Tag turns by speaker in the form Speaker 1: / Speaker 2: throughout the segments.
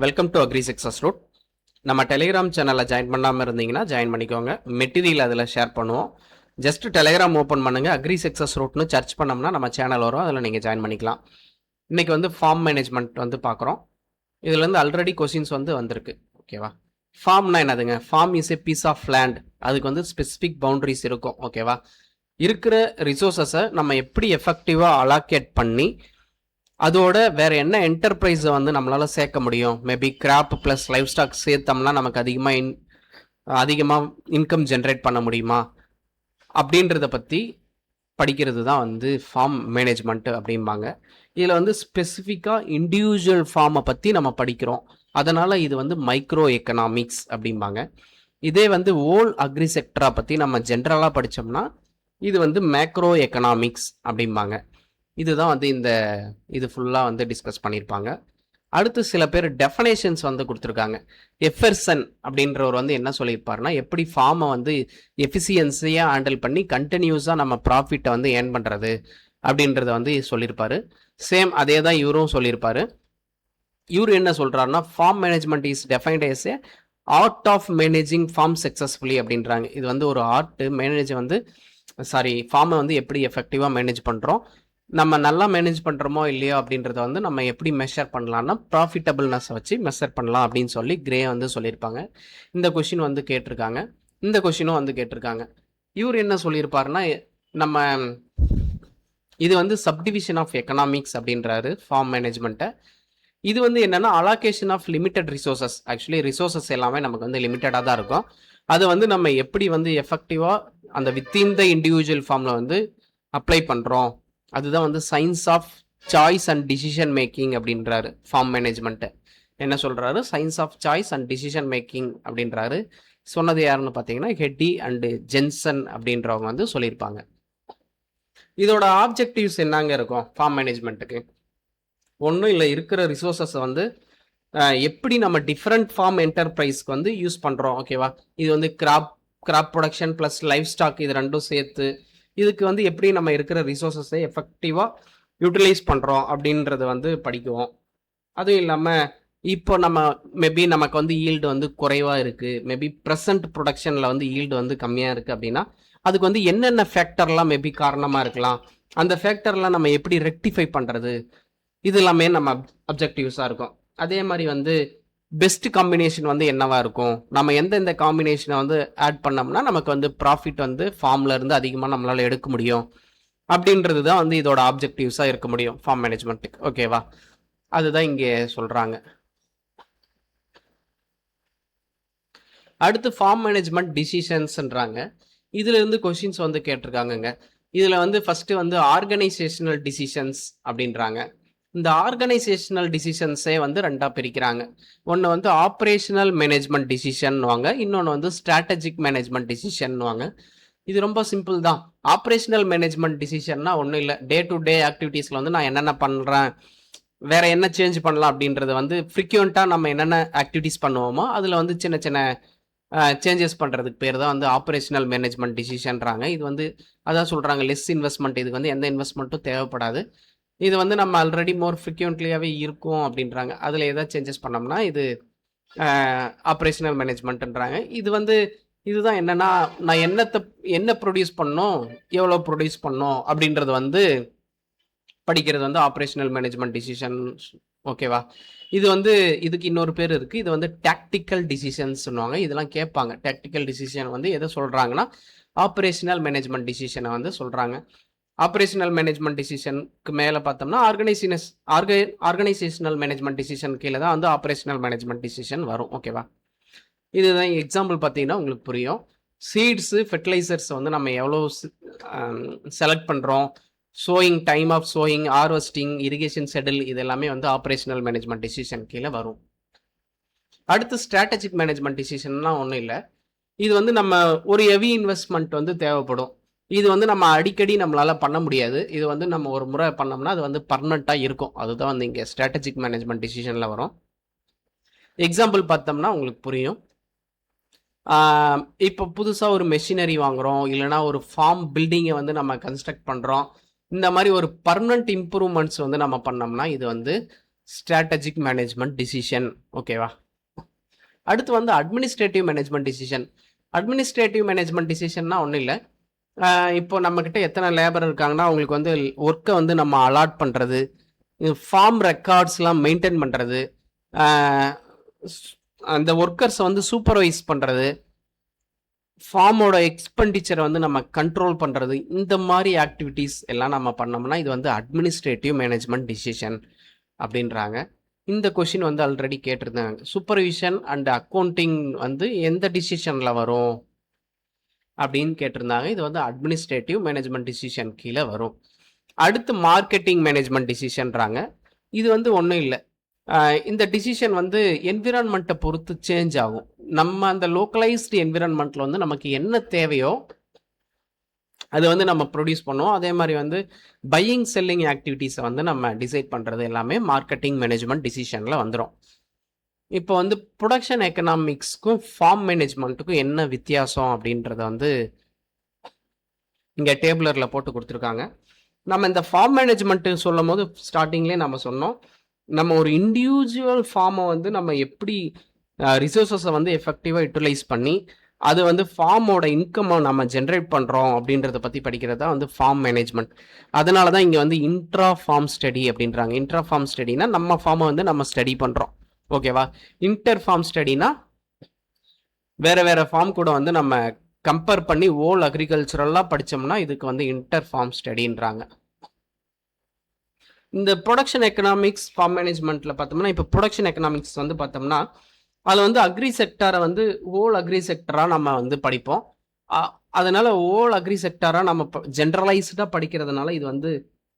Speaker 1: Welcome to agri success route. நம்ம Telegram சேனலில் join பண்ணாமல் இருந்தீங்கன்னா ஜாயின் பண்ணிக்கோங்க. மெட்டீரியல் அதில் ஷேர் பண்ணுவோம். ஜஸ்ட் டெலிகிராம் ஓப்பன் பண்ணுங்கள், அக்ரி சக்ஸஸ் ரூட்னு சர்ச் பண்ணோம்னா நம்ம சேனல் வரும், அதில் நீங்கள் ஜாயின் பண்ணிக்கலாம். இன்றைக்கி வந்து ஃபார்ம் மேனேஜ்மெண்ட் வந்து பார்க்குறோம். இதுலேருந்து ஆல்ரெடி கொஷின்ஸ் வந்து வந்திருக்கு. ஓகேவா? ஃபார்ம்னா என்னதுங்க? Farm is a piece of land. அதுக்கு வந்து ஸ்பெசிஃபிக் பவுண்டரிஸ் இருக்கும். ஓகேவா? இருக்கிற ரிசோர்ஸஸை நம்ம எப்படி எஃபெக்டிவாக அலாக்கேட் பண்ணி அதோட வேற என்ன என்டர்பிரைஸை வந்து நம்மளால சேர்க்க முடியும்? Maybe crop plus livestock சேர்த்தோம்னா நமக்கு அதிகமாக இன்கம் ஜென்ரேட் பண்ண முடியுமா அப்படின்றத பற்றி படிக்கிறது தான் வந்து ஃபார்ம் மேனேஜ்மெண்ட் அப்படிம்பாங்க. இதில் வந்து ஸ்பெசிஃபிக்காக இண்டிவிஜுவல் ஃபார்மை பற்றி நம்ம படிக்கிறோம். அதனால் இது வந்து மைக்ரோ எக்கனாமிக்ஸ் அப்படிம்பாங்க. இதே வந்து ஓல் அக்ரி செக்டரை பற்றி நம்ம ஜென்ரலாக படித்தோம்னா இது வந்து மேக்ரோ எக்கனாமிக்ஸ் அப்படிம்பாங்க. இதுதான் வந்து இது ஃபுல்லாக வந்து டிஸ்கஸ் பண்ணியிருப்பாங்க. அடுத்து சில பேர் டெஃபனேஷன்ஸ் வந்து கொடுத்துருக்காங்க. எஃபெர்சன் அப்படின்றவர் வந்து என்ன சொல்லியிருப்பாருன்னா, எப்படி ஃபார்மை வந்து எஃபிசியன்சியாக ஹேண்டில் பண்ணி கண்டினியூஸாக நம்ம ப்ராஃபிட்டை வந்து ஏர்ன் பண்ணுறது அப்படின்றத வந்து சொல்லியிருப்பாரு. சேம் அதே தான் இவரும் சொல்லியிருப்பாரு. இவர் என்ன சொல்கிறாருன்னா, farm management is defined as a art of managing farm successfully அப்படின்றாங்க. இது வந்து ஒரு ஃபார்மை வந்து எப்படி எஃபெக்டிவாக மேனேஜ் பண்ணுறோம், நம்ம நல்லா மேனேஜ் பண்ணுறோமோ இல்லையோ அப்படின்றத வந்து நம்ம எப்படி மெஷர் பண்ணலாம்னா ப்ராஃபிட்டபிள்னஸை வச்சு மெஷர் பண்ணலாம் அப்படின்னு சொல்லி கிரே வந்து சொல்லியிருப்பாங்க. இந்த கொஷின் வந்து கேட்டிருக்காங்க. இந்த கொஷினும் வந்து கேட்டிருக்காங்க. இவர் என்ன சொல்லியிருப்பாருன்னா, நம்ம இது வந்து சப்டிவிஷன் ஆஃப் எக்கனாமிக்ஸ் அப்படின்றாரு ஃபார்ம் மேனேஜ்மெண்ட்டை. இது வந்து என்னென்னா allocation of limited resources. Actually resources எல்லாமே நமக்கு வந்து லிமிட்டடாக தான் இருக்கும். அதை வந்து நம்ம எப்படி வந்து எஃபெக்டிவாக அந்த வித்தின் த இண்டிவிஜுவல் ஃபார்மில் வந்து அப்ளை பண்ணுறோம், அதுதான் வந்து science of choice and decision making அப்படின்றாரு. ஃபார்ம் மேனேஜ்மெண்ட்டு என்ன சொல்கிறாரு? Science of choice and decision making அப்படின்றாரு. சொன்னது யாருன்னு பார்த்தீங்கன்னா ஹெட்டி அண்டு ஜென்சன் அப்படின்றவங்க வந்து சொல்லியிருப்பாங்க. இதோட ஆப்ஜெக்டிவ்ஸ் என்னங்க இருக்கும் ஃபார்ம் மேனேஜ்மெண்ட்டுக்கு? ஒன்றும் இல்லை, இருக்கிற ரிசோர்ஸஸை வந்து எப்படி நம்ம டிஃப்ரெண்ட் ஃபார்ம் என்டர்பிரைஸ்க்கு வந்து யூஸ் பண்ணுறோம். ஓகேவா? இது வந்து crop production plus livestock இது ரெண்டும் சேர்த்து இதுக்கு வந்து எப்படி நம்ம இருக்கிற ரிசோர்ஸஸை எஃபெக்டிவாக யூட்டிலைஸ் பண்ணுறோம் அப்படின்றத வந்து படிக்குவோம். அதுவும் இல்லாமல் இப்போ மேபி நமக்கு வந்து ஈல்டு வந்து குறைவாக இருக்குது, மேபி ப்ரெசன்ட் ப்ரொடக்ஷனில் வந்து ஈல்டு வந்து கம்மியாக இருக்குது அப்படின்னா அதுக்கு வந்து என்னென்ன ஃபேக்டர்லாம் மேபி காரணமாக இருக்கலாம், அந்த ஃபேக்டர்லாம் நம்ம எப்படி ரெக்டிஃபை பண்ணுறது, இது எல்லாமே நம்ம அப்ஜெக்டிவ்ஸாக இருக்கும். அதே மாதிரி வந்து பெஸ்ட் காம்பினேஷன் வந்து என்னவா இருக்கும், நம்ம எந்தெந்த காம்பினேஷனை வந்து ஆட் பண்ணோம்னா நமக்கு வந்து ப்ராஃபிட் வந்து ஃபார்ம்ல இருந்து அதிகமாக நம்மளால எடுக்க முடியும் அப்படின்றது தான் வந்து இதோட ஆப்ஜெக்டிவ்ஸாக இருக்க முடியும் ஃபார்ம் மேனேஜ்மெண்ட்டுக்கு. ஓகேவா? அதுதான் இங்கே சொல்கிறாங்க. அடுத்து ஃபார்ம் மேனேஜ்மெண்ட் டிசிஷன்ஸ்ன்றாங்க. இதுல இருந்து கொஷின்ஸ் வந்து கேட்டிருக்காங்கங்க. இதில் வந்து ஃபஸ்ட்டு வந்து ஆர்கனைசேஷனல் டிசிஷன்ஸ் அப்படின்றாங்க. இந்த ஆர்கனைசேஷனல் டிசிஷன்ஸே வந்து ரெண்டாக பிரிக்கிறாங்க. ஒன்று வந்து ஆப்ரேஷனல் மேனேஜ்மெண்ட் டிசிஷன்வாங்க, இன்னொன்று வந்து ஸ்ட்ராட்டஜிக் மேனேஜ்மெண்ட் டிசிஷன்வாங்க. இது ரொம்ப சிம்பிள் தான். ஆப்ரேஷனல் மேனேஜ்மெண்ட் டிசிஷன்னா ஒன்றும் இல்லை, டே டு டே ஆக்டிவிட்டீஸில் வந்து நான் என்னென்ன பண்ணுறேன், வேற என்ன சேஞ்ச் பண்ணலாம் அப்படின்றத வந்து ஃப்ரீக்வெண்ட்டாக நம்ம என்னென்ன ஆக்டிவிட்டீஸ் பண்ணுவோமோ அதில் வந்து சின்ன சின்ன சேஞ்சஸ் பண்ணுறதுக்கு பேர் தான் வந்து ஆப்ரேஷனல் மேனேஜ்மெண்ட் டிசிஷன்றாங்க. இது வந்து அதான் சொல்கிறாங்க, லெஸ் இன்வெஸ்ட்மெண்ட், இதுக்கு வந்து எந்த இன்வெஸ்ட்மெண்ட்டும் தேவைப்படாது, இது வந்து நம்ம ஆல்ரெடி மோர் ஃப்ரீக்வெண்ட்லியாகவே இருக்கும் அப்படின்றாங்க. அதில் ஏதாவது சேஞ்சஸ் பண்ணோம்னா இது ஆப்ரேஷனல் மேனேஜ்மெண்ட்ன்றாங்க. இதுதான் என்னென்னா, நான் என்ன ப்ரொடியூஸ் பண்ணணும், எவ்வளோ ப்ரொடியூஸ் பண்ணணும் அப்படின்றது வந்து படிக்கிறது வந்து ஆப்ரேஷனல் மேனேஜ்மெண்ட் டிசிஷன். ஓகேவா? இது வந்து இதுக்கு இன்னொரு பேர் இருக்குது, இது வந்து டாக்டிக்கல் டிசிஷன்ஸ் சொல்லுவாங்க. இதெல்லாம் கேட்பாங்க. டாக்டிக்கல் டிசிஷன் வந்து எதை சொல்கிறாங்கன்னா ஆப்ரேஷனல் மேனேஜ்மெண்ட் டிசிஷனை வந்து சொல்கிறாங்க. ஆப்ரேஷனல் மேனேஜ்மெண்ட் டிசிஷனுக்கு மேலே பார்த்தோம்னா ஆர்கனைசேஷனல் மேனேஜ்மெண்ட் டிசிஷன் கீழே தான் வந்து ஆப்ரேஷனல் மேனேஜ்மெண்ட் டிசிஷன் வரும். ஓகேவா? இதுதான் எக்ஸாம்பிள் பார்த்தீங்கன்னா உங்களுக்கு புரியும். சீட்ஸு ஃபெர்டிலைசர்ஸ் வந்து நம்ம எவ்வளோ செலக்ட் பண்ணுறோம், sowing, time of sowing, harvesting, irrigation schedule, இது எல்லாமே வந்து ஆப்ரேஷனல் மேனேஜ்மெண்ட் டிசிஷன் கீழே வரும். அடுத்து ஸ்ட்ராட்டஜிக் மேனேஜ்மெண்ட் டிசிஷன்லாம் ஒன்றும் இல்லை, இது வந்து நம்ம ஒரு ஹெவி இன்வெஸ்ட்மெண்ட் வந்து தேவைப்படும், இது வந்து நம்ம அடிக்கடி நம்மளால பண்ண முடியாது, இது வந்து நம்ம ஒரு முறை பண்ணோம்னா அது வந்து பர்மனெண்ட்டாக இருக்கும், அதுதான் வந்து இங்கே ஸ்ட்ராட்டஜிக் மேனேஜ்மெண்ட் டிசிஷனில் வரும். எக்ஸாம்பிள் பார்த்தோம்னா உங்களுக்கு புரியும். இப்போ புதுசாக ஒரு மெஷினரி வாங்குகிறோம், இல்லைனா ஒரு ஃபார்ம் பில்டிங்கை வந்து நம்ம கன்ஸ்ட்ரக்ட் பண்ணுறோம், இந்த மாதிரி ஒரு பர்மனெண்ட் இம்ப்ரூவ்மெண்ட்ஸ் வந்து நம்ம பண்ணோம்னா இது வந்து ஸ்ட்ராட்டஜிக் மேனேஜ்மெண்ட் டிசிஷன். ஓகேவா? அடுத்து வந்து administrative management decision. Administrative management டிசிஷன்னா ஒன்றும் இல்லை. இப்போ நம்மக்கிட்ட எத்தனை லேபர் இருக்காங்கன்னா அவங்களுக்கு வந்து ஒர்க்கை வந்து நம்ம அலாட் பண்ணுறது, ஃபார்ம் ரெக்கார்ட்ஸ்லாம் மெயின்டைன் பண்ணுறது, அந்த ஒர்க்கர்ஸை வந்து சூப்பர்வைஸ் பண்ணுறது, ஃபார்மோட எக்ஸ்பெண்டிச்சரை வந்து நம்ம கண்ட்ரோல் பண்ணுறது, இந்த மாதிரி ஆக்டிவிட்டீஸ் எல்லாம் நம்ம பண்ணோம்னா இது வந்து அட்மினிஸ்ட்ரேட்டிவ் மேனேஜ்மெண்ட் டிசிஷன் அப்படின்றாங்க. இந்த கொஷின் வந்து ஆல்ரெடி கேட்டிருந்தாங்க. சூப்பர்விஷன் அண்ட் அக்கௌண்டிங் வந்து எந்த டிசிஷனில் வரும் அப்படின்னு கேட்டிருந்தாங்க. இது வந்து அட்மினிஸ்ட்ரேட்டிவ் மேனேஜ்மெண்ட் டிசிஷன் கீழே வரும். அடுத்து மார்க்கெட்டிங் மேனேஜ்மெண்ட் டிசிஷன்றாங்க. இது வந்து ஒன்றும் இல்லை. இந்த டிசிஷன் வந்து என்விரான்மெண்ட்டை பொறுத்து சேஞ்ச் ஆகும். நம்ம அந்த லோக்கலைஸ்டு என்விரான்மெண்ட்டில் வந்து நமக்கு என்ன தேவையோ அது வந்து நம்ம ப்ரொடியூஸ் பண்ணுவோம். அதே மாதிரி வந்து பையிங் செல்லிங் ஆக்டிவிட்டீஸை வந்து நம்ம டிசைட் பண்ணுறது எல்லாமே மார்க்கெட்டிங் மேனேஜ்மெண்ட் டிசிஷனில் வந்துடும். இப்போ வந்து ப்ரொடக்ஷன் எக்கனாமிக்ஸ்க்கும் ஃபார்ம் மேனேஜ்மெண்ட்டுக்கும் என்ன வித்தியாசம் அப்படின்றத வந்து இங்கே டேபிளரில் போட்டு கொடுத்துருக்காங்க. நம்ம இந்த ஃபார்ம் மேனேஜ்மெண்ட்டு சொல்லும் போது ஸ்டார்டிங்லேயே நம்ம சொன்னோம், நம்ம ஒரு இண்டிவிஜுவல் ஃபார்மை வந்து நம்ம எப்படி ரிசோர்ஸஸை வந்து எஃபெக்டிவாக யூட்டிலைஸ் பண்ணி அது வந்து ஃபார்மோட இன்கம்மை நம்ம ஜென்ரேட் பண்ணுறோம் அப்படின்றத பற்றி படிக்கிறது தான் வந்து ஃபார்ம் மேனேஜ்மெண்ட். அதனால தான் இங்கே வந்து இன்ட்ரா ஃபார்ம் ஸ்டடி அப்படின்றாங்க. இன்ட்ரா ஃபார்ம் ஸ்டடினா நம்ம ஃபார்மை வந்து நம்ம ஸ்டடி பண்ணுறோம். ஓகேவா? இன்டர் ஃபார்ம் ஸ்டடினா வேற வேற ஃபார்ம் கூட வந்து நம்ம கம்பேர் பண்ணி ஓல் அக்ரிகல்ச்சரெல்லாம் படித்தோம்னா இதுக்கு வந்து இன்டர் ஃபார்ம் ஸ்டடின்றாங்க. இந்த ப்ரொடக்ஷன் எக்கனாமிக்ஸ் ஃபார்ம் மேனேஜ்மெண்ட்டில் பார்த்தோம்னா இப்போ ப்ரொடக்ஷன் எக்கனாமிக்ஸ் வந்து பார்த்தோம்னா அதில் வந்து அக்ரி செக்டாரை வந்து ஓல் அக்ரி செக்டராக நம்ம வந்து படிப்போம். அதனால் ஓல் அக்ரி செக்டாராக நம்ம ஜென்ரலைஸ்டாக படிக்கிறதுனால இது வந்து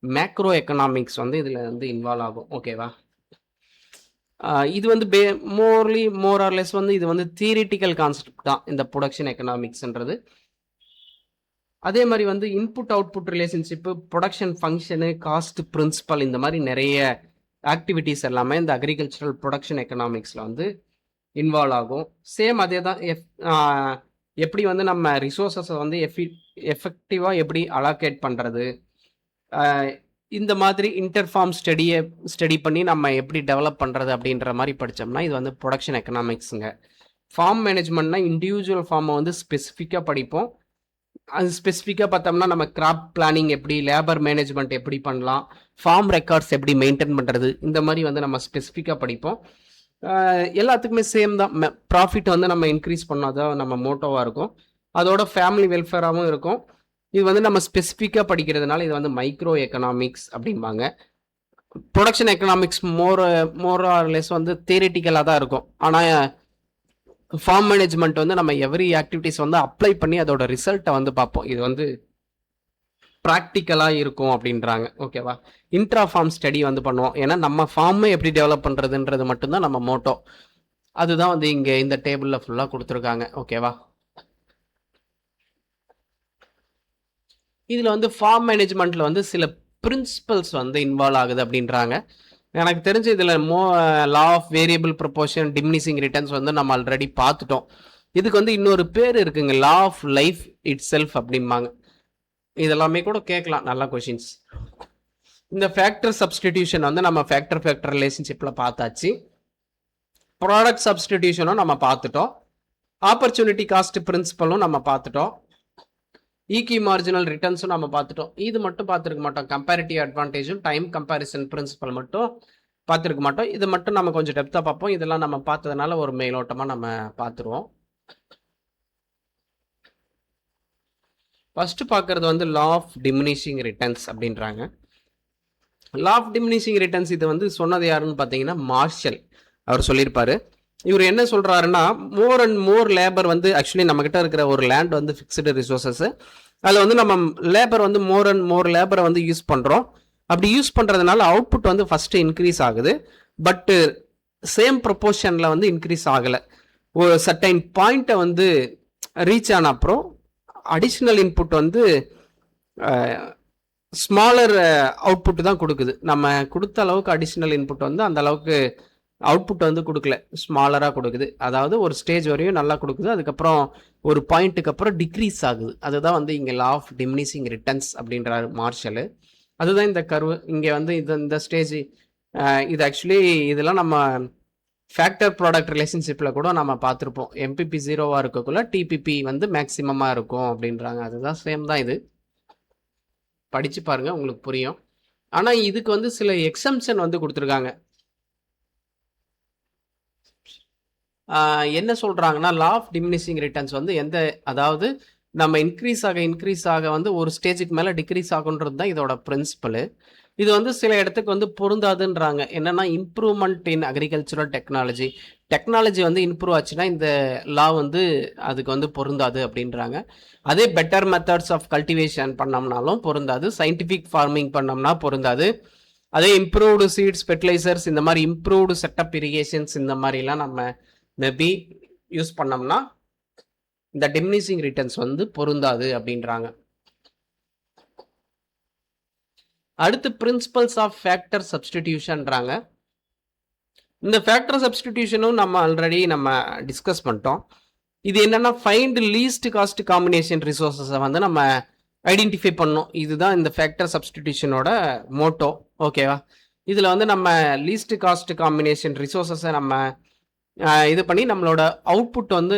Speaker 1: மேக்ரோ எக்கனாமிக்ஸ் வந்து இதில் வந்து இன்வால்வ் ஆகும். ஓகேவா? இது வந்து மோர் ஆர் லெஸ் வந்து இது வந்து தியரிட்டிக்கல் கான்செப்ட் தான் இந்த ப்ரொடக்ஷன் எக்கனாமிக்ஸ்ன்றது. அதே மாதிரி வந்து input output relationship, production function, cost principle, இந்த மாதிரி நிறைய ஆக்டிவிட்டீஸ் எல்லாமே இந்த அக்ரிகல்ச்சரல் ப்ரொடக்ஷன் எக்கனாமிக்ஸில் வந்து இன்வால்வ் ஆகும். சேம் அதே தான் எப்படி வந்து நம்ம ரிசோர்ஸஸை வந்து எஃபெக்டிவாக எப்படி அலோகேட் பண்ணுறது, இந்த மாதிரி இன்டர்ஃபார்ம் ஸ்டடி பண்ணி நம்ம எப்படி டெவலப் பண்ணுறது அப்படின்ற மாதிரி படித்தோம்னா இது வந்து ப்ரொடக்ஷன் எக்கனாமிக்ஸுங்க. ஃபார்ம் மேனேஜ்மெண்ட்னா இண்டிவிஜுவல் ஃபார்மை வந்து ஸ்பெசிஃபிக்காக படிப்போம். அது ஸ்பெசிஃபிக்காக பார்த்தோம்னா நம்ம கிராப் பிளானிங் எப்படி, லேபர் மேனேஜ்மெண்ட் எப்படி பண்ணலாம், ஃபார்ம் ரெக்கார்ட்ஸ் எப்படி மெயின்டைன் பண்ணுறது, இந்த மாதிரி வந்து நம்ம ஸ்பெசிஃபிக்காக படிப்போம். எல்லாத்துக்குமே சேம் தான். ப்ராஃபிட் வந்து நம்ம இன்க்ரீஸ் பண்ணாதான் நம்ம மோட்டோவாக இருக்கும். அதோட ஃபேமிலி வெல்ஃபேராகவும் இருக்கும். இது வந்து நம்ம ஸ்பெசிஃபிக்காக படிக்கிறதுனால இது வந்து மைக்ரோ எக்கனாமிக்ஸ் அப்படிம்பாங்க. Production economics more or less வந்து தியரிட்டிக்கலாக தான் இருக்கும். ஆனால் ஃபார்ம் மேனேஜ்மெண்ட் வந்து நம்ம எவ்ரி ஆக்டிவிட்டிஸ் வந்து அப்ளை பண்ணி அதோட ரிசல்ட்டை வந்து பார்ப்போம். இது வந்து ப்ராக்டிக்கலாக இருக்கும் அப்படின்றாங்க. ஓகேவா? இன்ட்ரா ஃபார்ம் ஸ்டடி வந்து பண்ணுவோம். ஏன்னா நம்ம ஃபார்மை எப்படி டெவலப் பண்ணுறதுன்றது மட்டும்தான் நம்ம மோட்டோ. அதுதான் வந்து இங்கே இந்த டேபிளில் ஃபுல்லாக கொடுத்துருக்காங்க. ஓகேவா? இதில் வந்து ஃபார்ம் மேனேஜ்மெண்ட்டில் வந்து சில பிரின்சிபல்ஸ் வந்து இன்வால்வ் ஆகுது அப்படின்றாங்க. எனக்கு தெரிஞ்ச இதில் law of variable proportion, diminishing returns வந்து நம்ம ஆல்ரெடி பார்த்துட்டோம். இதுக்கு வந்து இன்னொரு பேர் இருக்குங்க, law of life itself அப்படிம்பாங்க. இதெல்லாமே கூட கேட்கலாம், நல்ல கொஷின்ஸ். இந்த ஃபேக்டர் சப்ஸ்டிடியூஷன் வந்து நம்ம ஃபேக்டர் ரிலேஷன்ஷிப்பில் பார்த்தாச்சு. ப்ராடக்ட் சப்ஸ்டிடியூஷனும் நம்ம பார்த்துட்டோம். ஆப்பர்ச்சுனிட்டி காஸ்ட் பிரின்சிபலும் நம்ம பார்த்துட்டோம். ஈக்கி மார்ஜினல் ரிட்டர்ன்ஸும் நம்ம பார்த்துட்டோம். இது மட்டும் பார்த்துருக்க மாட்டோம். கம்பேரிட்டிவ் அட்வான்டேஜும் டைம் கம்பேரிசன் பிரின்சிபல் மட்டும் பார்த்துருக்க மாட்டோம். இது மட்டும் நம்ம கொஞ்சம் டெப்த்தாக பார்ப்போம். இதெல்லாம் நம்ம பார்த்ததுனால ஒரு மேலோட்டமாக நம்ம பார்த்துருவோம். ஃபர்ஸ்ட் பார்க்கறது வந்து லா ஆஃப் டிமினிஷிங் ரிட்டர்ன்ஸ் அப்படின்றாங்க. லா ஆஃப் டிமினிஷிங் ரிட்டர்ன்ஸ் இது வந்து சொன்னது யாருன்னு பார்த்தீங்கன்னா மார்ஷல். அவர் சொல்லியிருப்பாரு. இவர் என்ன சொல்கிறாருன்னா, மோர் அண்ட் மோர் லேபர் வந்து ஆக்சுவலி நம்மக்கிட்ட இருக்கிற ஒரு லேண்ட் வந்து ஃபிக்ஸ்டு ரிசோர்ஸஸ், அதில் வந்து நம்ம லேபர் வந்து மோர் அண்ட் மோர் லேபரை வந்து யூஸ் பண்ணுறோம். அப்படி யூஸ் பண்ணுறதுனால அவுட்புட் வந்து ஃபஸ்ட்டு இன்க்ரீஸ் ஆகுது. பட்டு சேம் ப்ரொப்போர்ஷனில் வந்து இன்க்ரீஸ் ஆகலை. ஒரு சர்டைன் பாயிண்ட்டை வந்து ரீச் ஆன அப்புறம் அடிஷ்னல் இன்புட் வந்து ஸ்மாலர் அவுட்புட் தான் கொடுக்குது. நம்ம கொடுத்த அளவுக்கு அடிஷ்னல் இன்புட் வந்து அந்த அளவுக்கு அவுட்புட் வந்து கொடுக்கல, ஸ்மாலராக கொடுக்குது. அதாவது ஒரு ஸ்டேஜ் வரையும் நல்லா கொடுக்குது, அதுக்கப்புறம் ஒரு பாயிண்ட்டுக்கு அப்புறம் டிக்ரீஸ் ஆகுது. அதுதான் வந்து இங்கே லா ஆஃப் டிமினிஷிங் ரிட்டர்ன்ஸ் அப்படின்றாரு மார்ஷல். அதுதான் இந்த கர்வு. இங்கே வந்து இந்த ஸ்டேஜ் இது ஆக்சுவலி இதெல்லாம் நம்ம ஃபேக்டர் ப்ராடக்ட் ரிலேஷன்ஷிப்பில் கூட நம்ம பார்த்துருப்போம். எம்பிபி 0வா இருக்கக்குள்ள டிபிபி வந்து மேக்ஸிமமாக இருக்கும் அப்படின்றாங்க. அதுதான் சேம் தான் இது. படிச்சு பாருங்க உங்களுக்கு புரியும். ஆனால் இதுக்கு வந்து சில எக்ஸம்ஷன் வந்து கொடுத்துருக்காங்க. என்ன சொல்கிறாங்கன்னா லா ஆஃப் டிமினிஷிங் ரிட்டர்ன்ஸ் வந்து அதாவது நம்ம இன்க்ரீஸ் ஆக வந்து ஒரு ஸ்டேஜுக்கு மேலே டிக்ரீஸ் ஆகுன்றது தான் இதோட பிரின்சிபலு. இது வந்து சில இடத்துக்கு வந்து பொருந்தாதுன்றாங்க. என்னன்னா இம்ப்ரூவ்மெண்ட் இன் அக்ரிகல்ச்சுரல் டெக்னாலஜி வந்து இம்ப்ரூவ் ஆச்சுன்னா இந்த லா வந்து அதுக்கு வந்து பொருந்தாது அப்படின்றாங்க. அதே பெட்டர் மெத்தட்ஸ் ஆஃப் கல்டிவேஷன் பண்ணோம்னாலும் பொருந்தாது. சயின்டிஃபிக் ஃபார்மிங் பண்ணோம்னா பொருந்தாது. அதே இம்ப்ரூவ்டு சீட்ஸ், ஃபெர்டிலைசர்ஸ், இந்த மாதிரி இம்ப்ரூவ்டு செட்டப் இரிகேஷன்ஸ் இந்த மாதிரிலாம் நம்ம மேபி யூஸ் பண்ணோம்னா இந்த டிமினிஷிங் ரிட்டர்ன்ஸ் வந்து பொருந்தாது அப்படின்றாங்க. அடுத்து பிரின்சிபல்ஸ் ஆஃப் ஃபேக்டர் சப்ஸ்டிடியூஷன்றாங்க. இந்த ஃபேக்டர் சப்ஸ்டிடியூஷனும் நம்ம ஆல்ரெடி டிஸ்கஸ் பண்ணிட்டோம். இது என்னன்னா ஃபைண்ட் லீஸ்ட் காஸ்ட் காம்பினேஷன் ரிசோர்ஸஸை வந்து நம்ம ஐடென்டிஃபை பண்ணோம். இதுதான் இந்த ஃபேக்டர் சப்ஸ்டிடியூஷனோட மோட்டோ. ஓகேவா? இதில் வந்து நம்ம லீஸ்ட் காஸ்ட் காம்பினேஷன் ரிசோர்ஸஸை நம்ம இது பண்ணி நம்மளோட அவுட்புட் வந்து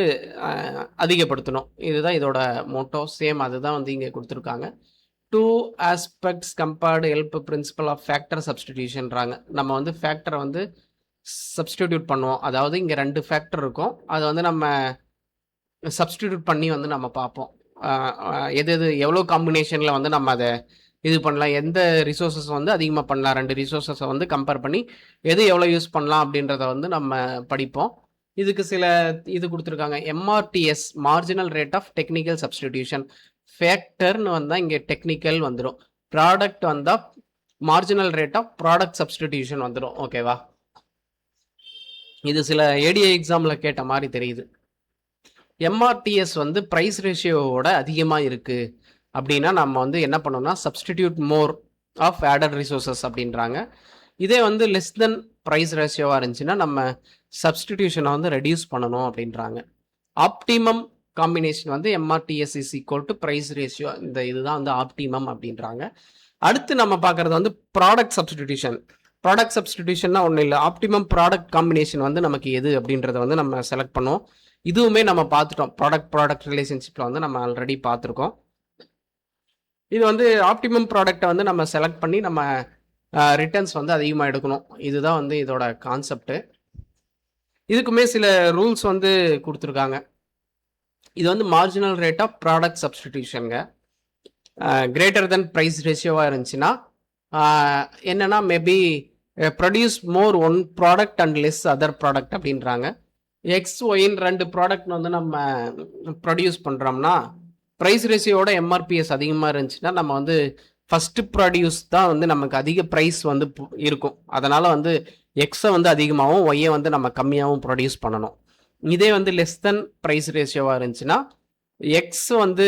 Speaker 1: அதிகப்படுத்தணும். இதுதான் இதோட மோட்டோ. சேம் அதுதான் வந்து இங்கே கொடுத்துருக்காங்க. 2 aspects compared help principle of factor சப்ஸ்டிடியூஷன்றாங்க. நம்ம வந்து ஃபேக்டரை வந்து சப்ஸ்டிடியூட் பண்ணுவோம். அதாவது இங்கே 2 ஃபேக்டர் இருக்கும். அதை வந்து நம்ம சப்ஸ்டிடியூட் பண்ணி வந்து நம்ம பார்ப்போம். எது எவ்வளோ காம்பினேஷனில் வந்து நம்ம அதை இது பண்ணலாம், எந்த ரிசோர்ஸஸ் வந்து அதிகமாக பண்ணலாம், 2 ரிசோர்ஸஸை வந்து கம்பேர் பண்ணி எது எவ்வளோ யூஸ் பண்ணலாம் அப்படின்றத வந்து நம்ம படிப்போம். இதுக்கு சில இது கொடுத்துருக்காங்க. MRTS, marginal rate of technical substitution. ஃபேக்டர்னு வந்தால் இங்கே டெக்னிக்கல் வந்துடும். ப்ராடக்ட் வந்தால் marginal rate of product substitution வந்துடும். ஓகேவா? இது சில ஏடிஐ எக்ஸாமில் கேட்ட மாதிரி தெரியுது. எம்ஆர்டிஎஸ் வந்து ப்ரைஸ் ரேஷியோவோட அதிகமாக இருக்குது அப்படின்னா நம்ம வந்து என்ன பண்ணோம்னா substitute more of added resources அப்படின்றாங்க. இதே வந்து லெஸ் தென் ப்ரைஸ் ரேஷியோவாக இருந்துச்சுன்னா நம்ம சப்ஸ்டிடியூஷனை வந்து ரெடியூஸ் பண்ணணும் அப்படின்றாங்க. ஆப்டிமம் காம்பினேஷன் வந்து MRTS is equal to price ratio. இதுதான் வந்து ஆப்டிமம் அப்படின்றாங்க. அடுத்து நம்ம பார்க்குறது வந்து ப்ராடக்ட் சப்ஸ்டிடியூஷன். ப்ராடக்ட் சப்ஸ்டிடியூஷன்னா ஒன்றும் இல்லை, ஆப்டிமம் ப்ராடக்ட் காம்பினேஷன் வந்து நமக்கு எது அப்படின்றத வந்து நம்ம செலக்ட் பண்ணுவோம். இதுவுமே நம்ம பார்த்துட்டோம். ப்ராடக்ட் ரிலேஷன்ஷிப்பில் வந்து நம்ம ஆல்ரெடி பார்த்துருக்கோம். இது வந்து ஆப்டிமம் ப்ராடக்டை வந்து நம்ம செலக்ட் பண்ணி நம்ம ரிட்டர்ன்ஸ் வந்து அதிகமாக எடுக்கணும். இதுதான் வந்து இதோட கான்செப்ட். இதுக்குமே சில ரூல்ஸ் வந்து கொடுத்துருக்காங்க. இது வந்து மார்ஜினல் ரேட் ஆஃப் ப்ராடக்ட் சப்ஸ்டிடியூஷனுங்க. கிரேட்டர் தென் ப்ரைஸ் ரேஷியோவாக இருந்துச்சுன்னா என்னென்னா maybe produce more one product and less other product அப்படின்றாங்க. எக்ஸ் ஒயின் 2 ப்ராடக்ட் வந்து நம்ம ப்ரொடியூஸ் பண்ணுறோம்னா ப்ரைஸ் ரேஷியோட எம்ஆர்பிஎஸ் அதிகமாக இருந்துச்சுன்னா நம்ம வந்து ஃபஸ்ட்டு ப்ராடியூஸ் தான் வந்து நமக்கு அதிக ப்ரைஸ் வந்து இருக்கும். அதனால் வந்து எக்ஸை வந்து அதிகமாகவும் ஒய்யை வந்து நம்ம கம்மியாகவும் ப்ரொடியூஸ் பண்ணணும். இதே வந்து லெஸ் தென் ப்ரைஸ் ரேஷியோவாக இருந்துச்சுன்னா எக்ஸ் வந்து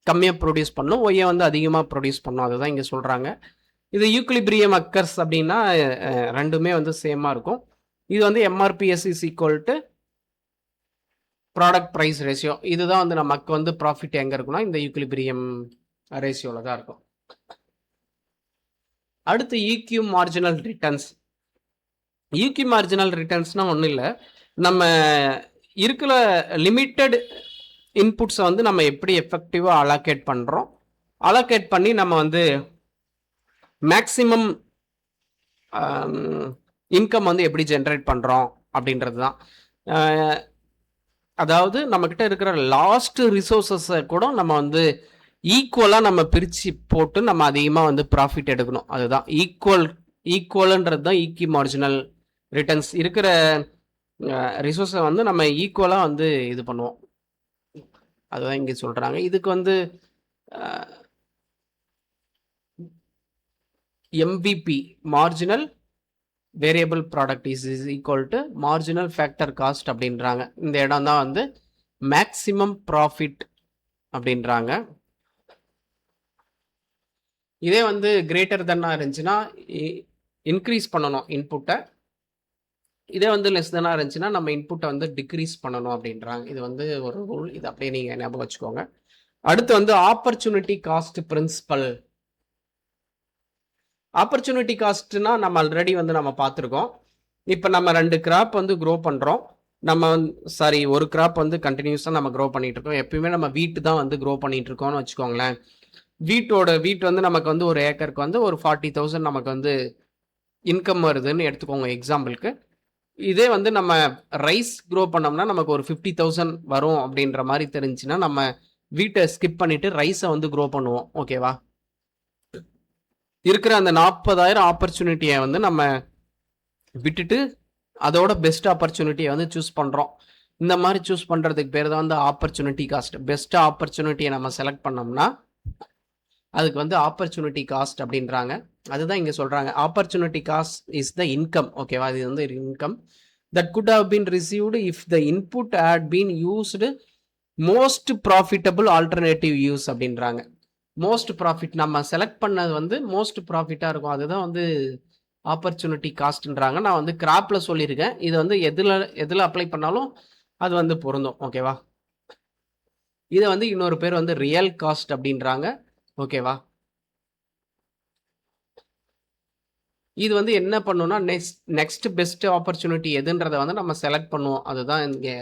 Speaker 1: கம்மியாக ப்ரொடியூஸ் பண்ணணும், ஒய்யை வந்து அதிகமாக ப்ரொடியூஸ் பண்ணணும். அதுதான் இங்கே சொல்கிறாங்க. இது ஈக்குலிபிரியம் அக்கர்ஸ் அப்படின்னா ரெண்டுமே வந்து சேமாக இருக்கும். இது வந்து MRPS is equal to product price ratio. இதுதான் வந்து நமக்கு வந்து ப்ராஃபிட் எங்கே இருக்குன்னா இந்த ஈக்குலிபிரியம் ரேஷியோவில் தான் இருக்கும். அடுத்து equi marginal returns. Equi marginal ரிட்டர்ன்ஸ்னால் ஒன்றும் இல்லை, நம்ம இருக்கிற லிமிட்டட் இன்புட்ஸை வந்து நம்ம எப்படி எஃபெக்டிவாக அலோகேட் பண்ணுறோம், அலோகேட் பண்ணி நம்ம வந்து மேக்ஸிமம் இன்கம் வந்து எப்படி ஜென்ரேட் பண்ணுறோம் அப்படின்றது தான். அதாவது நம்மக்கிட்ட இருக்கிற லாஸ்ட் ரிசோர்ஸஸை கூட நம்ம வந்து ஈக்குவலாக நம்ம பிரித்து போட்டு நம்ம அதிகமாக வந்து ப்ராஃபிட் எடுக்கணும். அதுதான் ஈக்குவல்ன்றது தான் ஈக்யூ மார்ஜினல் ரிட்டர்ன்ஸ். இருக்கிற ரிசோர்ஸை வந்து நம்ம ஈக்குவலாக வந்து இது பண்ணுவோம். அதுதான் இங்கே சொல்கிறாங்க. இதுக்கு வந்து MPP marginal variable product is equal to marginal factor cost அப்படின்றாங்க. இந்த இடம் தான் வந்து மேக்ஸிமம் ப்ராஃபிட் அப்படின்றாங்க. இதே வந்து கிரேட்டர் தென்னாக இருந்துச்சுன்னா இன்க்ரீஸ் பண்ணணும் இன்புட்டை. இதே வந்து லெஸ் தென்னாக இருந்துச்சுன்னா நம்ம இன்புட்டை வந்து டிக்ரீஸ் பண்ணணும் அப்படின்றாங்க. இது வந்து ஒரு ரூல். இது அப்படியே நீங்கள் ஞாபகம் வச்சுக்கோங்க. அடுத்து வந்து ஆப்பர்ச்சுனிட்டி காஸ்ட் பிரின்சிபல். ஆப்பர்ச்சுனிட்டி காஸ்ட்னா நம்ம ஆல்ரெடி வந்து நம்ம பார்த்துருக்கோம். இப்போ நம்ம 2 கிராப் வந்து க்ரோ பண்ணுறோம். நம்ம ஒரு கிராப் வந்து கண்டினியூஸாக நம்ம க்ரோ பண்ணிட்டு இருக்கோம். எப்பயுமே நம்ம வீட்டு தான் வந்து க்ரோ பண்ணிட்டு இருக்கோம்னு வச்சுக்கோங்களேன். வீட்டு வந்து நமக்கு வந்து ஒரு ஏக்கருக்கு வந்து ஒரு 40,000 நமக்கு வந்து இன்கம் வருதுன்னு எடுத்துக்கோங்க எக்ஸாம்பிளுக்கு. இதே வந்து நம்ம ரைஸ் க்ரோ பண்ணோம்னா நமக்கு ஒரு 50,000 வரும் அப்படின்ற மாதிரி தெரிஞ்சுன்னா நம்ம வீட்டை ஸ்கிப் பண்ணிட்டு ரைஸை வந்து க்ரோ பண்ணுவோம். ஓகேவா? இருக்கிற அந்த 40,000 ஆப்பர்ச்சுனிட்டியை வந்து நம்ம விட்டுட்டு அதோட பெஸ்ட் ஆப்பர்ச்சுனிட்டியை வந்து சூஸ் பண்ணுறோம். இந்த மாதிரி சூஸ் பண்ணுறதுக்கு பேர் தான் வந்து ஆப்பர்ச்சுனிட்டி காஸ்ட். பெஸ்ட் ஆப்பர்ச்சுனிட்டியை நம்ம செலக்ட் பண்ணோம்னா அதுக்கு வந்து ஆப்பர்ச்சுனிட்டி காஸ்ட் அப்படின்றாங்க. அதுதான் இங்கே சொல்கிறாங்க. Opportunity cost is the income. ஓகேவா? இது வந்து income that could have been received if the input had been used most profitable alternative use அப்படின்றாங்க. மோஸ்ட் ப்ராஃபிட் நம்ம செலக்ட் பண்ணது வந்து மோஸ்ட் ப்ராஃபிட்டாக இருக்கும். அதுதான் வந்து ஆப்பர்ச்சுனிட்டி காஸ்ட்ன்றாங்க. நான் வந்து கிராப்பில் சொல்லியிருக்கேன். இது வந்து எதில் அப்ளை பண்ணாலும் அது வந்து பொருந்தும். ஓகேவா? இதை வந்து இன்னொரு பேர் வந்து ரியல் காஸ்ட் அப்படின்றாங்க. ஓகேவா? இது வந்து என்ன பண்ணுன்னா நெக்ஸ்ட் பெஸ்ட் ஆப்பர்ச்சுனிட்டி எதுன்றதை வந்து நம்ம செலக்ட் பண்ணுவோம். அதுதான் இங்கே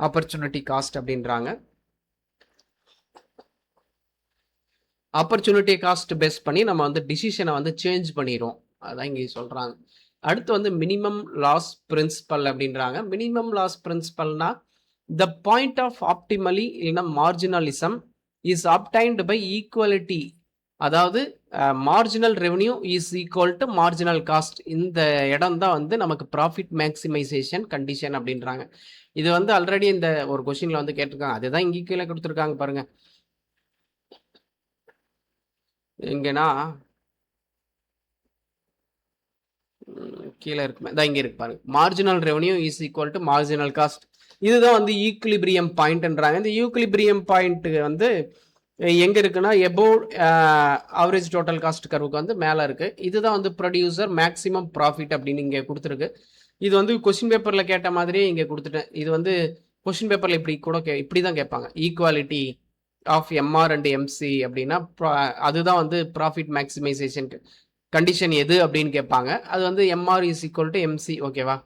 Speaker 1: ஆப்பர்ச்சுனிட்டி காஸ்ட் அப்படின்றாங்க. ஆப்பர்ச்சுனிட்டி காஸ்ட் பேஸ் பண்ணி நம்ம வந்து டிசிஷனை வந்து சேஞ்ச் பண்ணிடுவோம். அதான் இங்கே சொல்கிறாங்க. அடுத்து வந்து மினிமம் லாஸ் பிரின்சிபல் அப்படின்றாங்க. மினிமம் லாஸ் பிரின்சிபல்னா த பாயிண்ட் ஆஃப் ஆப்டிமலி இல்லைன்னா marginalism is obtained by equality. அதாவது marginal revenue is equal to marginal cost. இந்த இடம் தான் வந்து நமக்கு ப்ராஃபிட் மேக்சிமைசேஷன் கண்டிஷன் அப்படின்றாங்க. இது வந்து ஆல்ரெடி இந்த ஒரு கொஸ்டின்ல வந்து கேட்டிருக்காங்க. அதுதான் இங்கே கீழே கொடுத்துருக்காங்க பாருங்க. எங்கன்னா கீழே இருக்குமே தான், இங்கே இருக்கு பாருங்க. Marginal revenue is equal to marginal cost. இதுதான் வந்து ஈக்குலிபிரியம் பாயிண்ட்ன்றாங்க. இந்த ஈக்குலிபிரியம் பாயிண்ட் வந்து எங்கே இருக்குன்னா எபோவ் ஆவரேஜ் டோட்டல் காஸ்ட் கர்வுக்கு வந்து மேலே இருக்குது. இதுதான் வந்து ப்ரொடியூசர் மேக்ஸிமம் ப்ராஃபிட் அப்படின்னு இங்கே கொடுத்துருக்கு. இது வந்து கொஸ்டின் பேப்பரில் கேட்ட மாதிரியே இங்கே கொடுத்துட்டேன். இது வந்து கொஸ்டின் பேப்பரில் இப்படி தான் கேட்பாங்க. Equality of MR and MC அப்படின்னா அதுதான் வந்து ப்ராஃபிட் மேக்சிமைசேஷன் கண்டிஷன் எது அப்படின்னு கேட்பாங்க. அது வந்து MR is equal to MC. ஓகேவா?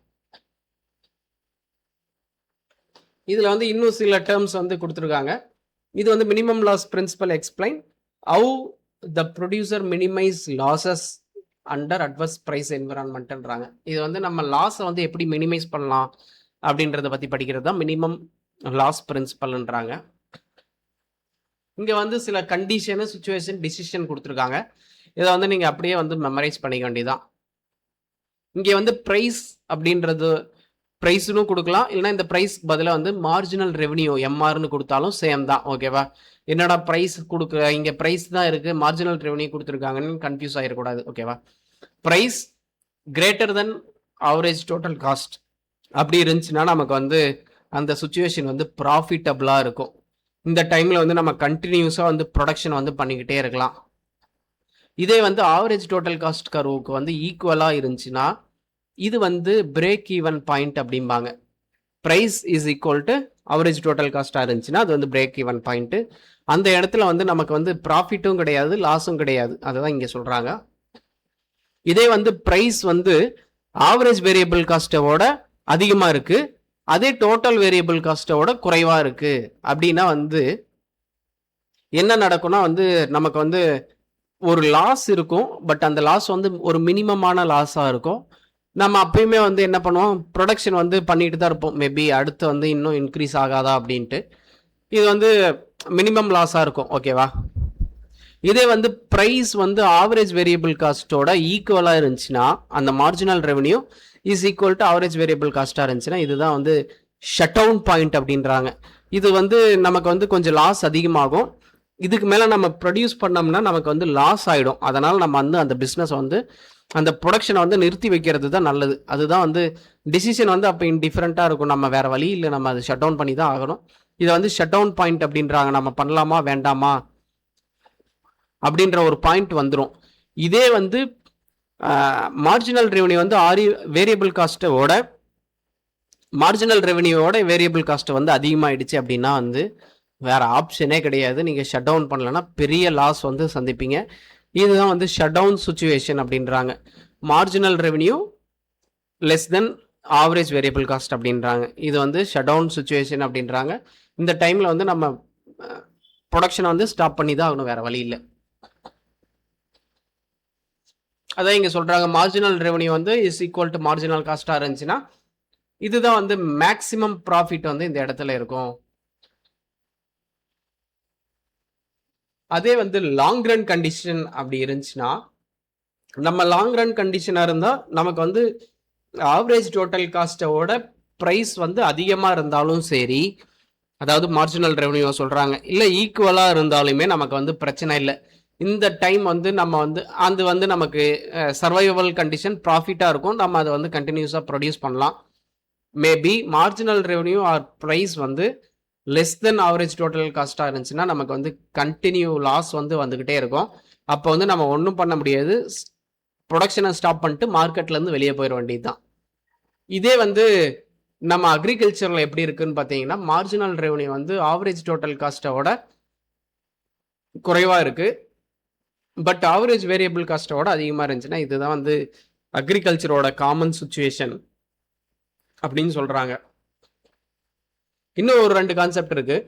Speaker 1: இதில் வந்து இன்னும் சில டேர்ம்ஸ் வந்து கொடுத்துருக்காங்க. இது வந்து minimum loss principle explain how the producer minimise losses under adverse price என்விரான்மெண்ட்ன்றாங்க. இது வந்து நம்ம லாஸை வந்து எப்படி மினிமைஸ் பண்ணலாம் அப்படின்றத பற்றி படிக்கிறது தான் மினிமம் லாஸ் பிரின்சிபல்ன்றாங்க. இங்கே வந்து சில கண்டிஷனு சுச்சுவேஷன் டிசிஷன் கொடுத்துருக்காங்க. இதை வந்து நீங்கள் அப்படியே வந்து மெமரைஸ் பண்ணிக்க வேண்டியதான். இங்கே வந்து ப்ரைஸ் அப்படின்றது ப்ரைஸ்னு கொடுக்கலாம், இல்லைனா இந்த ப்ரைஸ் பதிலாக வந்து மார்ஜினல் ரெவன்யூ எம்ஆர்னு கொடுத்தாலும் சேம் தான். ஓகேவா? என்னடா ப்ரைஸ் இங்கே ப்ரைஸ் தான் இருக்குது, மார்ஜினல் ரெவன்யூ கொடுத்துருக்காங்கன்னு கன்ஃபியூஸ் ஆகிடக்கூடாது. ஓகேவா? Price greater than average total cost அப்படி இருந்துச்சுன்னா நமக்கு வந்து அந்த சுச்சுவேஷன் வந்து ப்ராஃபிட்டபுளாக இருக்கும். இந்த டைமில் வந்து நம்ம கண்டினியூஸாக வந்து ப்ரொடக்ஷன் வந்து பண்ணிக்கிட்டே இருக்கலாம். இதே வந்து ஆவரேஜ் டோட்டல் காஸ்ட் கர்வுக்கு வந்து ஈக்குவலாக இருந்துச்சுன்னா இது வந்து பிரேக் ஈவன் பாயிண்ட் அப்படிம்பாங்க. Price is equal to average total காஸ்ட்டாக இருந்துச்சுன்னா அது வந்து பிரேக் ஈவன் பாயிண்ட்டு. அந்த இடத்துல வந்து நமக்கு வந்து ப்ராஃபிட்டும் கிடையாது, லாஸும் கிடையாது. அதுதான் இங்கே சொல்கிறாங்க. இதே வந்து ப்ரைஸ் வந்து ஆவரேஜ் வேரியபிள் காஸ்ட்டோட அதிகமாக இருக்குது, அதே டோட்டல் வேரியபிள் காஸ்ட்டோட குறைவாக இருக்குது அப்படின்னா வந்து என்ன நடக்கும்னா வந்து நமக்கு வந்து ஒரு லாஸ் இருக்கும். பட் அந்த லாஸ் வந்து ஒரு மினிமமான லாஸாக இருக்கும். நம்ம அப்பயுமே வந்து என்ன பண்ணுவோம், ப்ரொடக்ஷன் வந்து பண்ணிட்டு தான் இருப்போம். மேபி அடுத்து வந்து இன்னும் இன்க்ரீஸ் ஆகாதா அப்படின்ட்டு. இது வந்து மினிமம் லாஸாக இருக்கும். ஓகேவா? இதே வந்து ப்ரைஸ் வந்து ஆவரேஜ் வேரியபிள் காஸ்ட்டோட ஈக்குவலாக இருந்துச்சுன்னா அந்த marginal revenue is equal to average variable காஸ்ட்டாக இருந்துச்சுன்னா இதுதான் வந்து ஷட் டவுன் பாயிண்ட் அப்படின்றாங்க. இது வந்து நமக்கு வந்து கொஞ்சம் லாஸ் அதிகமாகும். இதுக்கு மேலே நம்ம ப்ரொடியூஸ் பண்ணோம்னா நமக்கு வந்து லாஸ் ஆகிடும். அதனால் நம்ம வந்து அந்த பிஸ்னஸ் வந்து அந்த ப்ரொடக்ஷனை வந்து நிறுத்தி வைக்கிறது தான் நல்லது. அதுதான் வந்து டிசிஷன் வந்து அப்போ இன்டிஃபரெண்ட்டாக இருக்கும். நம்ம வேறு வழி இல்லை, நம்ம அதை ஷட் டவுன் பண்ணி தான் ஆகணும். இதை வந்து ஷட் டவுன் பாயிண்ட் அப்படின்றாங்க. நம்ம பண்ணலாமா வேண்டாமா அப்படின்ற ஒரு பாயிண்ட் வந்துடும். இதே வந்து மார்ஜினல் ரெவன்யூ வந்து வேரியபிள் காஸ்ட்டோட மார்ஜினல் ரெவன்யூவோட வேரியபிள் காஸ்ட் வந்து அதிகமாகிடுச்சு அப்படின்னா வந்து வேறு ஆப்ஷனே கிடையாது. நீங்கள் ஷட் டவுன் பண்ணலன்னா பெரிய லாஸ் வந்து சந்திப்பீங்க. இதுதான் வந்து ஷட் டவுன் சுச்சுவேஷன் அப்படின்றாங்க. Marginal revenue less than average variable cost அப்படின்றாங்க. இது வந்து ஷட் டவுன் சுச்சுவேஷன் அப்படின்றாங்க. இந்த டைமில் வந்து நம்ம ப்ரொடக்ஷனை வந்து ஸ்டாப் பண்ணி தான் ஆகணும், வேற வழி இல்லை. அதான் இங்கே சொல்கிறாங்க மார்ஜினல் ரெவென்யூ வந்து இஸ் ஈக்குவல் டு மார்ஜினல் காஸ்ட்டாக இருந்துச்சுன்னா இதுதான் வந்து மேக்ஸிமம் ப்ராஃபிட் வந்து இந்த இடத்துல இருக்கும். அதே வந்து லாங் ரன் கண்டிஷன் அப்படி இருந்துச்சுன்னா, நம்ம லாங் ரன் கண்டிஷனாக இருந்தால் நமக்கு வந்து ஆவரேஜ் டோட்டல் காஸ்ட்டோட ப்ரைஸ் வந்து அதிகமாக இருந்தாலும் சரி, அதாவது மார்ஜினல் ரெவன்யூ சொல்கிறாங்க, இல்லை ஈக்குவலாக இருந்தாலுமே நமக்கு வந்து பிரச்சனை இல்லை. இந்த டைம் வந்து நம்ம வந்து அது வந்து நமக்கு சர்வைவல் கண்டிஷன் ப்ராஃபிட்டாக இருக்கும். நம்ம அதை வந்து கண்டினியூஸாக ப்ரொடியூஸ் பண்ணலாம். Maybe marginal revenue or price வந்து லெஸ் தென் ஆவரேஜ் டோட்டல் காஸ்ட்டாக இருந்துச்சுன்னா நமக்கு வந்து கண்டினியூ லாஸ் வந்து வந்துக்கிட்டே இருக்கும். அப்போ வந்து நம்ம ஒன்றும் பண்ண முடியாது, ப்ரொடக்ஷனை ஸ்டாப் பண்ணிட்டு மார்க்கெட்லேருந்து வெளியே போயிட வேண்டியது தான். இதே வந்து நம்ம அக்ரிகல்ச்சரில் எப்படி இருக்குன்னு பார்த்தீங்கன்னா, மார்ஜினல் ரெவன்யூ வந்து ஆவரேஜ் டோட்டல் காஸ்ட்டோட குறைவாக இருக்குது, பட் ஆவரேஜ் வேரியபிள் காஸ்ட்டோட அதிகமாக இருந்துச்சுன்னா இதுதான் வந்து அக்ரிகல்ச்சரோட காமன் சுச்சுவேஷன் அப்படின்னு சொல்கிறாங்க. இன்னும் ஒரு 2 கான்செப்ட் இருக்குது.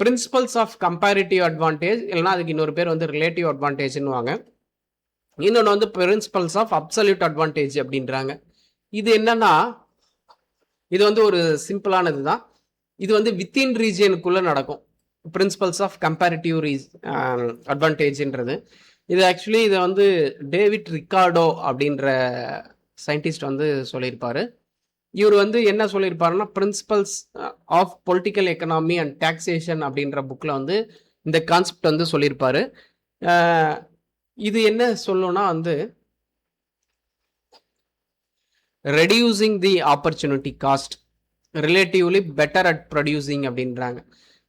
Speaker 1: பிரின்சிபல்ஸ் ஆஃப் கம்பேரிட்டிவ் அட்வான்டேஜ், இல்லைனா அதுக்கு இன்னொரு பேர் வந்து ரிலேட்டிவ் அட்வான்டேஜ்னு வாங்க. இன்னொன்று வந்து பிரின்சிபல்ஸ் ஆஃப் அப்சல்யூட் அட்வான்டேஜ் அப்படின்றாங்க. இது என்னன்னா, இது வந்து ஒரு சிம்பிளானது தான். இது வந்து வித்தின் ரீஜியனுக்குள்ளே நடக்கும். பிரின்சிபல்ஸ் ஆஃப் கம்பேரிட்டிவ் அட்வான்டேஜ்ன்றது இது ஆக்சுவலி இதை வந்து டேவிட் ரிக்கார்டோ அப்படின்ற சயின்டிஸ்ட் வந்து சொல்லியிருப்பார். இவர் வந்து என்ன சொல்லியிருப்பாருன்னா, principles of political economy and taxation அப்படின்ற புக்கில் வந்து இந்த கான்செப்ட் வந்து சொல்லியிருப்பாரு. இது என்ன சொல்லுன்னா வந்து reducing the opportunity cost relatively better at producing அப்படின்றாங்க.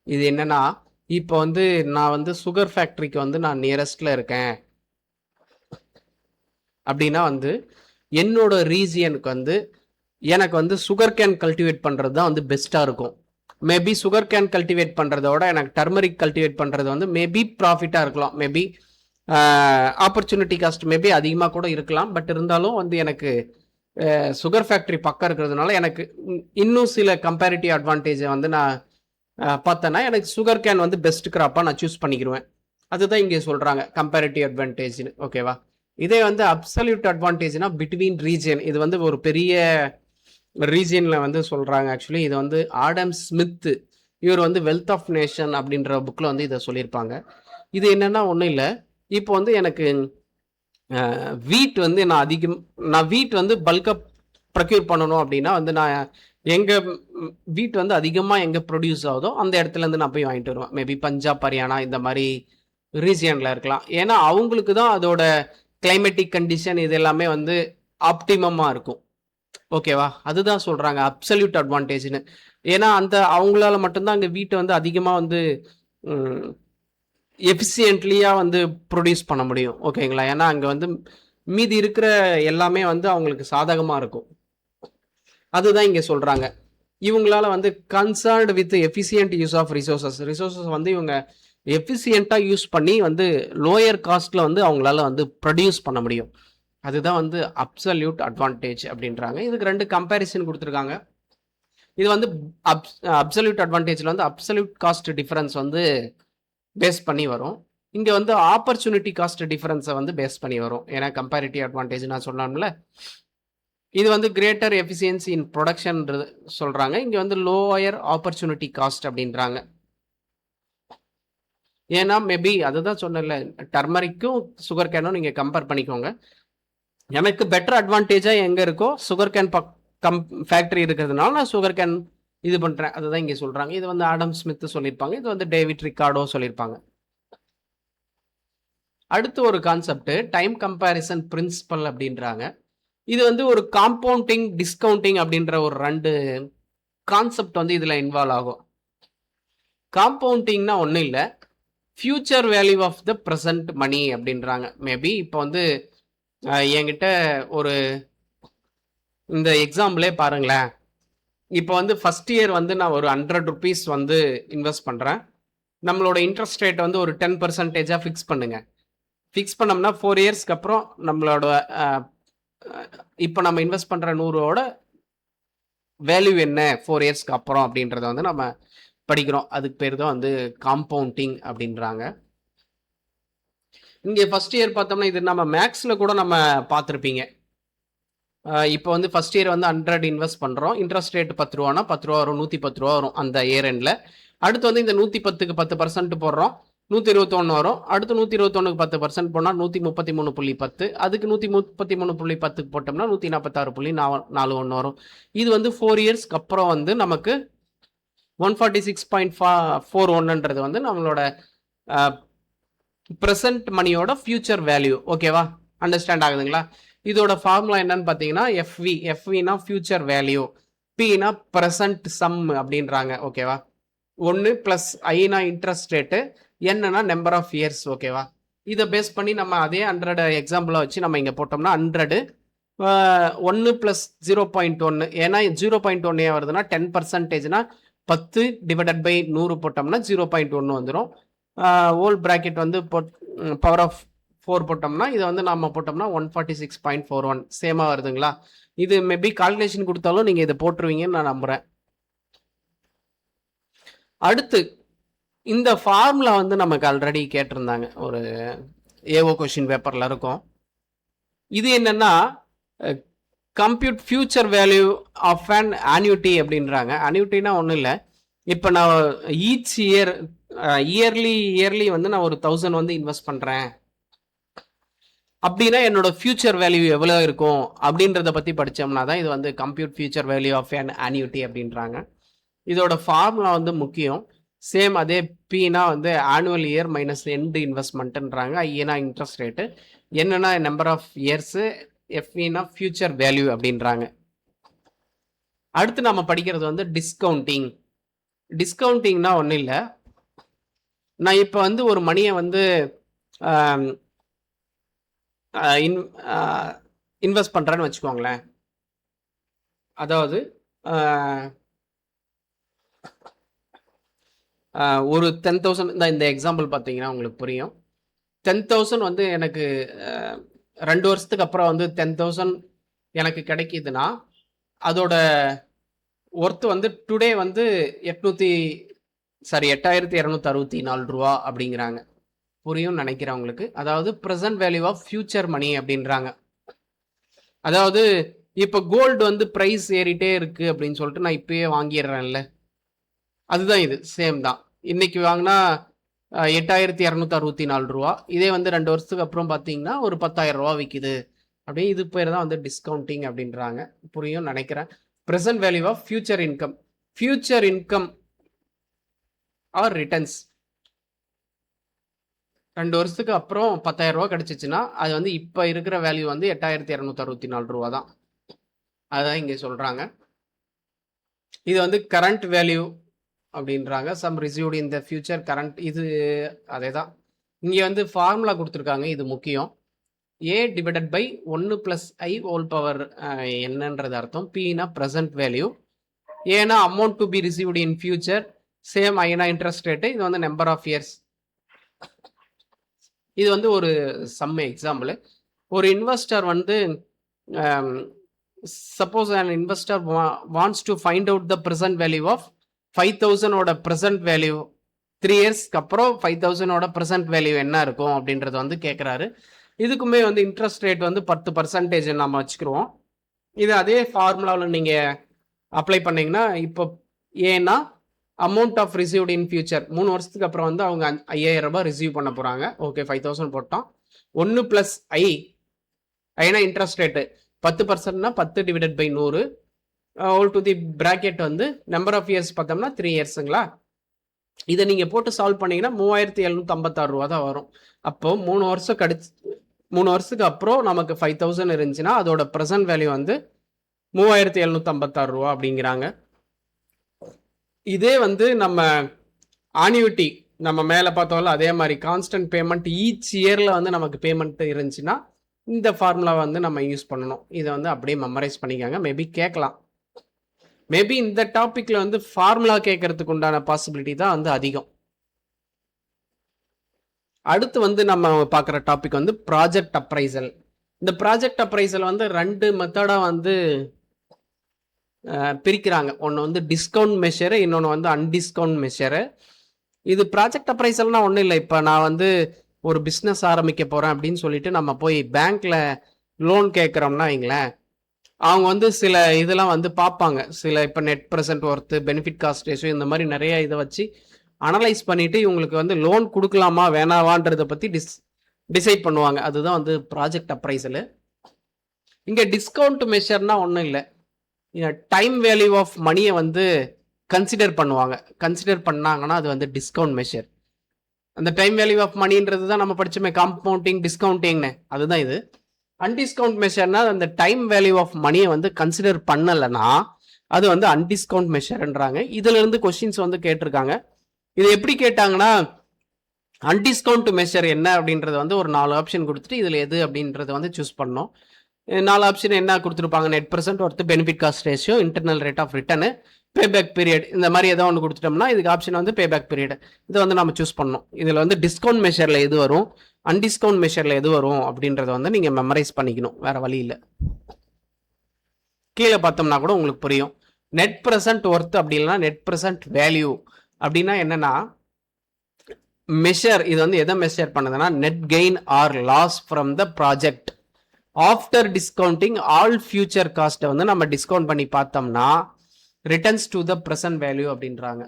Speaker 1: இது என்னன்னா, இப்போ வந்து நான் வந்து சுகர் ஃபேக்ட்ரிக்கு வந்து நான் நியரஸ்டில் இருக்கேன் அப்படின்னா வந்து என்னோட ரீஜியனுக்கு வந்து எனக்கு வந்து சுகர் கேன் கல்டிவேட் பண்ணுறது தான் வந்து பெஸ்ட்டாக இருக்கும். மேபி சுகர் கேன் கல்டிவேட் பண்ணுறதோட எனக்கு டர்மரிக் கல்டிவேட் பண்ணுறது வந்து மேபி ப்ராஃபிட்டாக இருக்கலாம். மேபி ஆப்பர்ச்சுனிட்டி காஸ்ட் மேபி அதிகமாக கூட இருக்கலாம். பட் இருந்தாலும் வந்து எனக்கு சுகர் ஃபேக்ட்ரி பக்கம் இருக்கிறதுனால எனக்கு இன்னும் சில கம்பேரிட்டிவ் அட்வான்டேஜை வந்து நான் பார்த்தேன்னா எனக்கு சுகர் கேன் வந்து பெஸ்ட் கிராப்பாக நான் சூஸ் பண்ணிக்கிடுவேன். அதுதான் இங்கே சொல்கிறாங்க கம்பேரிட்டிவ் அட்வான்டேஜ்னு. ஓகேவா? இதே வந்து அப்சல்யூட் அட்வான்டேஜ்னா பிட்வீன் ரீஜியன், இது வந்து ஒரு பெரிய ரீஜியனில் வந்து சொல்கிறாங்க. ஆக்சுவலி இது வந்து ஆடம் ஸ்மித், இவர் வந்து வெல்த் ஆஃப் நேஷன் அப்படின்ற புக்கில் வந்து இதை சொல்லியிருப்பாங்க. இது என்னென்னா ஒன்றும் இல்லை, இப்போ வந்து எனக்கு வீட் வந்து நான் வீட் வந்து பல்காக ப்ரொக்யூர் பண்ணணும் அப்படின்னா வந்து நான் எங்கள் வீட் வந்து அதிகமாக எங்கே ப்ரொடியூஸ் ஆகுதோ அந்த இடத்துலேருந்து நான் போய் வாங்கிட்டு வருவேன். மேபி பஞ்சாப், ஹரியானா இந்த மாதிரி ரீஜியனில் இருக்கலாம். ஏன்னா அவங்களுக்கு தான் அதோட கிளைமேட்டிக் கண்டிஷன் இது எல்லாமே வந்து ஆப்டிமமாக இருக்கும். ஓகேவா? அதுதான் சொல்கிறாங்க அப்சல்யூட் அட்வான்டேஜ்னு. ஏன்னா அந்த அவங்களால மட்டும்தான் அங்கே வீட்டை வந்து அதிகமாக வந்து எஃபிஷியன்ட்லியாக வந்து ப்ரொடியூஸ் பண்ண முடியும். ஓகேங்களா? ஏன்னா அங்கே வந்து மீதி இருக்கிற எல்லாமே வந்து அவங்களுக்கு சாதகமாக இருக்கும். அதுதான் இங்கே சொல்கிறாங்க. இவங்களால வந்து concerned with efficient use of resources வந்து இவங்க எஃபிஷியண்ட்டாக யூஸ் பண்ணி வந்து லோயர் காஸ்ட்டில் வந்து அவங்களால வந்து ப்ரொடியூஸ் பண்ண முடியும். அதுதான் வந்து அப்சல்யூட் அட்வான்டேஜ் அப்படின்றாங்க. இதுக்கு 2 கம்பேரிசன் கொடுத்துருக்காங்க. இது வந்து அப்சல்யூட் அட்வான்டேஜில் வந்து அப்சல்யூட் காஸ்ட் டிஃபரன்ஸ் வந்து பேஸ் பண்ணி வரும். இங்கே வந்து ஆப்பர்ச்சுனிட்டி காஸ்ட் டிஃபரன்ஸை வந்து பேஸ் பண்ணி வரும். ஏன்னா கம்பேரிட்டிவ் அட்வான்டேஜ் நான் சொன்னோம்ல, இது வந்து கிரேட்டர் எஃபிஷியன்சி இன் ப்ரொடக்ஷன் சொல்கிறாங்க. இங்கே வந்து லோயர் ஆப்பர்ச்சுனிட்டி காஸ்ட் அப்படின்றாங்க. ஏன்னா மேபி அதுதான் சொன்னல, டர்மரிக்கும் சுகர் கேனும் நீங்கள் கம்பேர் பண்ணிக்கோங்க. எனக்கு பெட்டர் அட்வான்டேஜாக எங்கே இருக்கோ சுகர் கேன் ஃபேக்ட்ரி இருக்கிறதுனால நான் சுகர் கேன் இது பண்ணுறேன். அதுதான் இங்கே சொல்கிறாங்க. இது வந்து ஆடம் ஸ்மித் சொல்லியிருப்பாங்க. இது வந்து டேவிட் ரிக்கார்டோ சொல்லியிருப்பாங்க. அடுத்து ஒரு கான்செப்ட் டைம் கம்பேரிசன் பிரின்சிபல் அப்படின்றாங்க. இது வந்து ஒரு காம்பவுண்டிங் டிஸ்கவுண்டிங் அப்படின்ற ஒரு 2 கான்செப்ட் வந்து இதில் இன்வால்வ் ஆகும். காம்பவுண்டிங்னா ஒன்றும் இல்லை, future value of the present money அப்படின்றாங்க. மேபி இப்போ வந்து என்கிட்ட ஒரு இந்த எக்ஸாம்பிளே பாருங்களேன். இப்போ வந்து ஃபஸ்ட் இயர் வந்து நான் ஒரு 100 rupees வந்து இன்வெஸ்ட் பண்ணுறேன். நம்மளோட இன்ட்ரெஸ்ட் ரேட் வந்து ஒரு 10% ஃபிக்ஸ் பண்ணுங்க. ஃபிக்ஸ் பண்ணோம்னா 4 இயர்ஸ்க்கு அப்புறம் நம்மளோட இப்போ நம்ம இன்வெஸ்ட் பண்ணுற 100ஓட வேல்யூ என்ன 4 இயர்ஸ்க்கு அப்புறம் அப்படின்றத வந்து நம்ம படிக்கிறோம். அதுக்கு பேர் தான் வந்து காம்பவுண்டிங் அப்படின்றாங்க. இங்கே ஃபர்ஸ்ட் இயர் பார்த்தோம்னா இது நம்ம மேக்ஸில் கூட நம்ம பார்த்துருப்பீங்க. இப்போ வந்து ஃபர்ஸ்ட் இயர் வந்து 100 இன்வெஸ்ட் பண்ணுறோம். இன்ட்ரெஸ்ட் ரேட் 10 ரூபானா 10 ரூபா வரும், 110 ரூபா வரும் அந்த இயர் எண்டில். அடுத்து வந்து இந்த 110க்கு 10% போடுறோம், 121 வரும். அடுத்து 121க்கு 10% போனால் 133.10, அதுக்கு 133.10 போட்டோம்னா 146.41 வரும். இது வந்து 4 இயர்ஸ்க்கு அப்புறம் வந்து நமக்கு 146.41ன்றது வந்து நம்மளோட ப்ரெசன்ட் மணியோட ஃபியூச்சர் வேல்யூ. ஓகேவா, அண்டர்ஸ்டாண்ட் ஆகுதுங்களா? இதோட ஃபார்முலா என்னன்னு பார்த்தீங்கன்னா எஃப்வினா ஃபியூச்சர் வேல்யூ, பினா ப்ரெசன்ட் சம் அப்படின்றாங்க. ஓகேவா, 1 + ஐனா இன்ட்ரெஸ்ட் ரேட்டு, என்னன்னா நம்பர் ஆஃப் இயர்ஸ். ஓகேவா, இதை பேஸ் பண்ணி நம்ம அதே 100 எக்ஸாம்பிளாக வச்சு நம்ம இங்கே போட்டோம்னா 100 1 + 0.1, ஏன்னா 0.1 ஏன் வருதுன்னா 10%னா 10 / 100 போட்டோம்னா 0.1 வந்துடும். ஹோல் ப்ராக்கெட் வந்து பவர் ஆஃப் 4 போட்டோம்னா இதை வந்து நம்ம போட்டோம்னா 146.41 சேமாக வருதுங்களா? இது மேபி கால்குலேஷன் கொடுத்தாலும் நீங்கள் இதை போட்டுருவீங்கன்னு நான் நம்புகிறேன். அடுத்து இந்த ஃபார்முலா வந்து நமக்கு ஆல்ரெடி கேட்டிருந்தாங்க, ஒரு ஏஓ கொஷின் பேப்பரில் இருக்கும். இது என்னன்னா compute future value of an annuity அப்படின்றாங்க. ஆன்யூட்டினா ஒன்றும் இல்லை, இப்போ நான் ஈச் இயர்லி வந்து நான் ஒரு 1000 வந்து இன்வெஸ்ட் பண்ணுறேன் அப்படின்னா என்னோட ஃபியூச்சர் வேல்யூ எவ்வளோ இருக்கும் அப்படின்றத பற்றி படித்தோம்னா தான் இது வந்து compute future value of an annuity அப்படின்றாங்க. இதோட ஃபார்முலா வந்து முக்கியம். சேம் அதே பினா வந்து ஆனுவல் இயர் மைனஸ் எண்டு இன்வெஸ்ட்மெண்ட்டுன்றாங்க. ஐனா இன்ட்ரெஸ்ட் ரேட்டு, என்னன்னா நம்பர் ஆஃப் இயர்ஸு, எஃப்இனா ஃபியூச்சர் வேல்யூ அப்படின்றாங்க. அடுத்து நம்ம படிக்கிறது வந்து டிஸ்கவுண்டிங். டிஸ்கவுண்டிங்னா ஒன்றும் இல்லை, நான் இப்போ வந்து ஒரு மணியை வந்து இன்வெஸ்ட் பண்ணுறேன்னு வச்சுக்கோங்களேன். அதாவது ஒரு 10,000, இந்த எக்ஸாம்பிள் பார்த்தீங்கன்னா உங்களுக்கு புரியும். 10,000 வந்து எனக்கு 2 வருஷத்துக்கு அப்புறம் வந்து 10,000 எனக்கு கிடைக்கிதுன்னா அதோட ஒர்த்து வந்து டுடே வந்து 8,264 ரூபா அப்படிங்கிறாங்க. புரியும் நினைக்கிறேன் உங்களுக்கு. அதாவது ப்ரெசன்ட் வேல்யூ ஆஃப் ஃபியூச்சர் மணி அப்படின்றாங்க. அதாவது இப்போ கோல்டு வந்து ப்ரைஸ் ஏறிட்டே இருக்கு அப்படின்னு சொல்லிட்டு நான் இப்பயே வாங்கிடுறேன்ல, அதுதான் இது. சேம் தான். இன்னைக்கு வாங்கினா 8,264 ரூபா, இதே வந்து 2 வருஷத்துக்கு அப்புறம் பார்த்தீங்கன்னா ஒரு 10,000 ரூபா விற்கிது அப்படியே. இது பேர் தான் வந்து டிஸ்கவுண்டிங் அப்படின்றாங்க. புரியும் நினைக்கிறேன். Present value of future income or returns. 2 வருஷத்துக்கு அப்புறம் 10,000 ரூபா கிடைச்சிச்சுன்னா அது வந்து இப்போ இருக்கிற வேல்யூ வந்து 8,264 ரூபா தான். அதுதான் இங்கே சொல்கிறாங்க. இது வந்து கரண்ட் வேல்யூ அப்படின்றாங்க. Sum received in the future current, இது அதே தான். இங்கே வந்து ஃபார்முலா கொடுத்துருக்காங்க, இது முக்கியம். A divided by 1 + I whole power என்னன்றது அர்த்தம். பினா ப்ரெசன்ட் வேல்யூ, ஏன்னா amount to be received in future, same ஐனா இன்ட்ரெஸ்ட் ரேட்டு, இது வந்து நம்பர் ஆஃப் இயர்ஸ். இது வந்து ஒரு சம் எக்ஸாம்பிள். ஒரு இன்வெஸ்டர் வந்து suppose an investor wants to find out the present value of 5,000 ஓட present value 3 இயர்ஸ்க்கு அப்புறம் 5,000 ஓட present value என்ன இருக்கும் அப்படின்றது வந்து கேட்குறாரு. இதுக்குமே வந்து இன்ட்ரெஸ்ட் ரேட் வந்து 10% நம்ம வச்சுக்கிருவோம். இது அதே ஃபார்முலாவில் நீங்கள் அப்ளை பண்ணிங்கன்னா, இப்போ ஏன்னா amount of received in future 3 வருஷத்துக்கு அப்புறம் வந்து அவங்க 5,000 ரூபாய் ரிசீவ் பண்ண போகிறாங்க. ஓகே, 5,000 போட்டோம். 1 + ஐனா இன்ட்ரெஸ்ட் ரேட்டு 10%னா 10 / 100 ஹோல் டு தி பிராக்கெட் வந்து நம்பர் ஆஃப் இயர்ஸ் பார்த்தோம்னா 3 இயர்ஸுங்களா. இதை நீங்கள் போட்டு சால்வ் பண்ணிங்கன்னா 3,756 ரூபா தான் வரும். அப்போது 3 வருஷத்துக்கு அப்புறம் நமக்கு 5,000 இருந்துச்சுன்னா அதோட ப்ரெசன்ட் வேல்யூ வந்து 3,756 ரூபா அப்படிங்கிறாங்க. இதே வந்து நம்ம ஆன்யூட்டி நம்ம மேலே பார்த்தோம்ல, அதே மாதிரி கான்ஸ்டன்ட் பேமெண்ட் ஈச் இயரில் வந்து நமக்கு பேமெண்ட் இருந்துச்சுன்னா இந்த ஃபார்முலா வந்து நம்ம யூஸ் பண்ணணும். இதை வந்து அப்படியே மெமரைஸ் பண்ணிக்காங்க. மேபி கேட்கலாம். மேபி இந்த டாப்பிக்கில் வந்து ஃபார்முலா கேட்கறதுக்கு உண்டான பாசிபிலிட்டி தான் வந்து அதிகம். அடுத்து வந்து நம்ம பார்க்குற டாபிக் வந்து ப்ராஜெக்ட் அப்ரைசல். இந்த ப்ராஜெக்ட் அப்ரைசல் வந்து 2 மெத்தடா வந்து பிரிக்கிறாங்க. ஒன்று வந்து டிஸ்கவுண்ட் மெஷரு, இன்னொன்று வந்து அன்டிஸ்கவுண்ட் மெஷரு. இது ப்ராஜெக்ட் அப்ரைசல்னா ஒன்றும் இல்லை. இப்போ நான் வந்து ஒரு பிஸ்னஸ் ஆரம்பிக்க போகிறேன் அப்படின்னு சொல்லிட்டு நம்ம போய் பேங்க்ல லோன் கேட்குறோம்னா வைங்களேன், அவங்க வந்து சில இதெல்லாம் வந்து பார்ப்பாங்க. சில இப்போ net present worth, benefit cost ratio, இந்த மாதிரி நிறைய இதை வச்சு அனலைஸ் பண்ணிட்டு இவங்களுக்கு வந்து லோன் கொடுக்கலாமா வேணாவான்றதை பற்றி டிசைட் பண்ணுவாங்க. அதுதான் வந்து ப்ராஜெக்ட் அப்ரைசலு. இங்கே டிஸ்கவுண்ட் மெஷர்னா ஒன்றும் இல்லை. டைம் வேல்யூ ஆஃப் மணியை வந்து கன்சிடர் பண்ணுவாங்க. கன்சிடர் பண்ணாங்கன்னா அது வந்து டிஸ்கவுண்ட் மெஷர். அந்த டைம் வேல்யூ ஆஃப் மணின்றது தான் நம்ம படிச்சோமே, காம்பவுண்டிங் டிஸ்கவுண்டிங்னு, அதுதான் இது. அன்டிஸ்கவுண்ட் மெஷர்னா அந்த டைம் வேல்யூ ஆஃப் மணியை வந்து கன்சிடர் பண்ணலைன்னா அது வந்து அன்டிஸ்கவுண்ட் மெஷர்ன்றாங்க. இதுல இருந்து கொஸ்டின்ஸ் வந்து கேட்டிருக்காங்க. இது எப்படி கேட்டாங்கன்னா, அன்டிஸ்கவுண்ட் மெஷர் என்ன அப்படின்றது வந்து ஒரு 4 ஆப்ஷன் கொடுத்துட்டு இதுல எது அப்படின்றத வந்து சூஸ் பண்ணோம். 4 ஆப்ஷன் என்ன கொடுத்துருப்பாங்க, net present worth, benefit cost ratio, internal rate of return, payback period. இந்த மாதிரி ஏதோ ஒன்று கொடுத்துட்டோம்னா இதுக்கு ஆப்ஷன் வந்து பேபேக் பீரியட். இதை வந்து நம்ம சூஸ் பண்ணோம். இதில் வந்து டிஸ்கவுண்ட் மெஷரில் எது வரும், அன்டிஸ்கவுண்ட் மெஷரில் எது வரும் அப்படின்றத வந்து நீங்கள் மெமரைஸ் பண்ணிக்கணும், வேற வழி இல்லை. கீழே பார்த்தோம்னா கூட உங்களுக்கு புரியும். நெட் ப்ரெசென்ட் ஒர்த் அப்படி இல்லைன்னா நெட் ப்ரெசென்ட் வேல்யூ அப்படின்னா என்னன்னா மெஷர். இது வந்து எதை மெஷர் பண்ணுதுன்னா net gain or loss from the project after discounting all future காஸ்ட்டை வந்து நம்ம டிஸ்கவுண்ட் பண்ணி பார்த்தோம்னா returns to the present value அப்படின்றாங்க.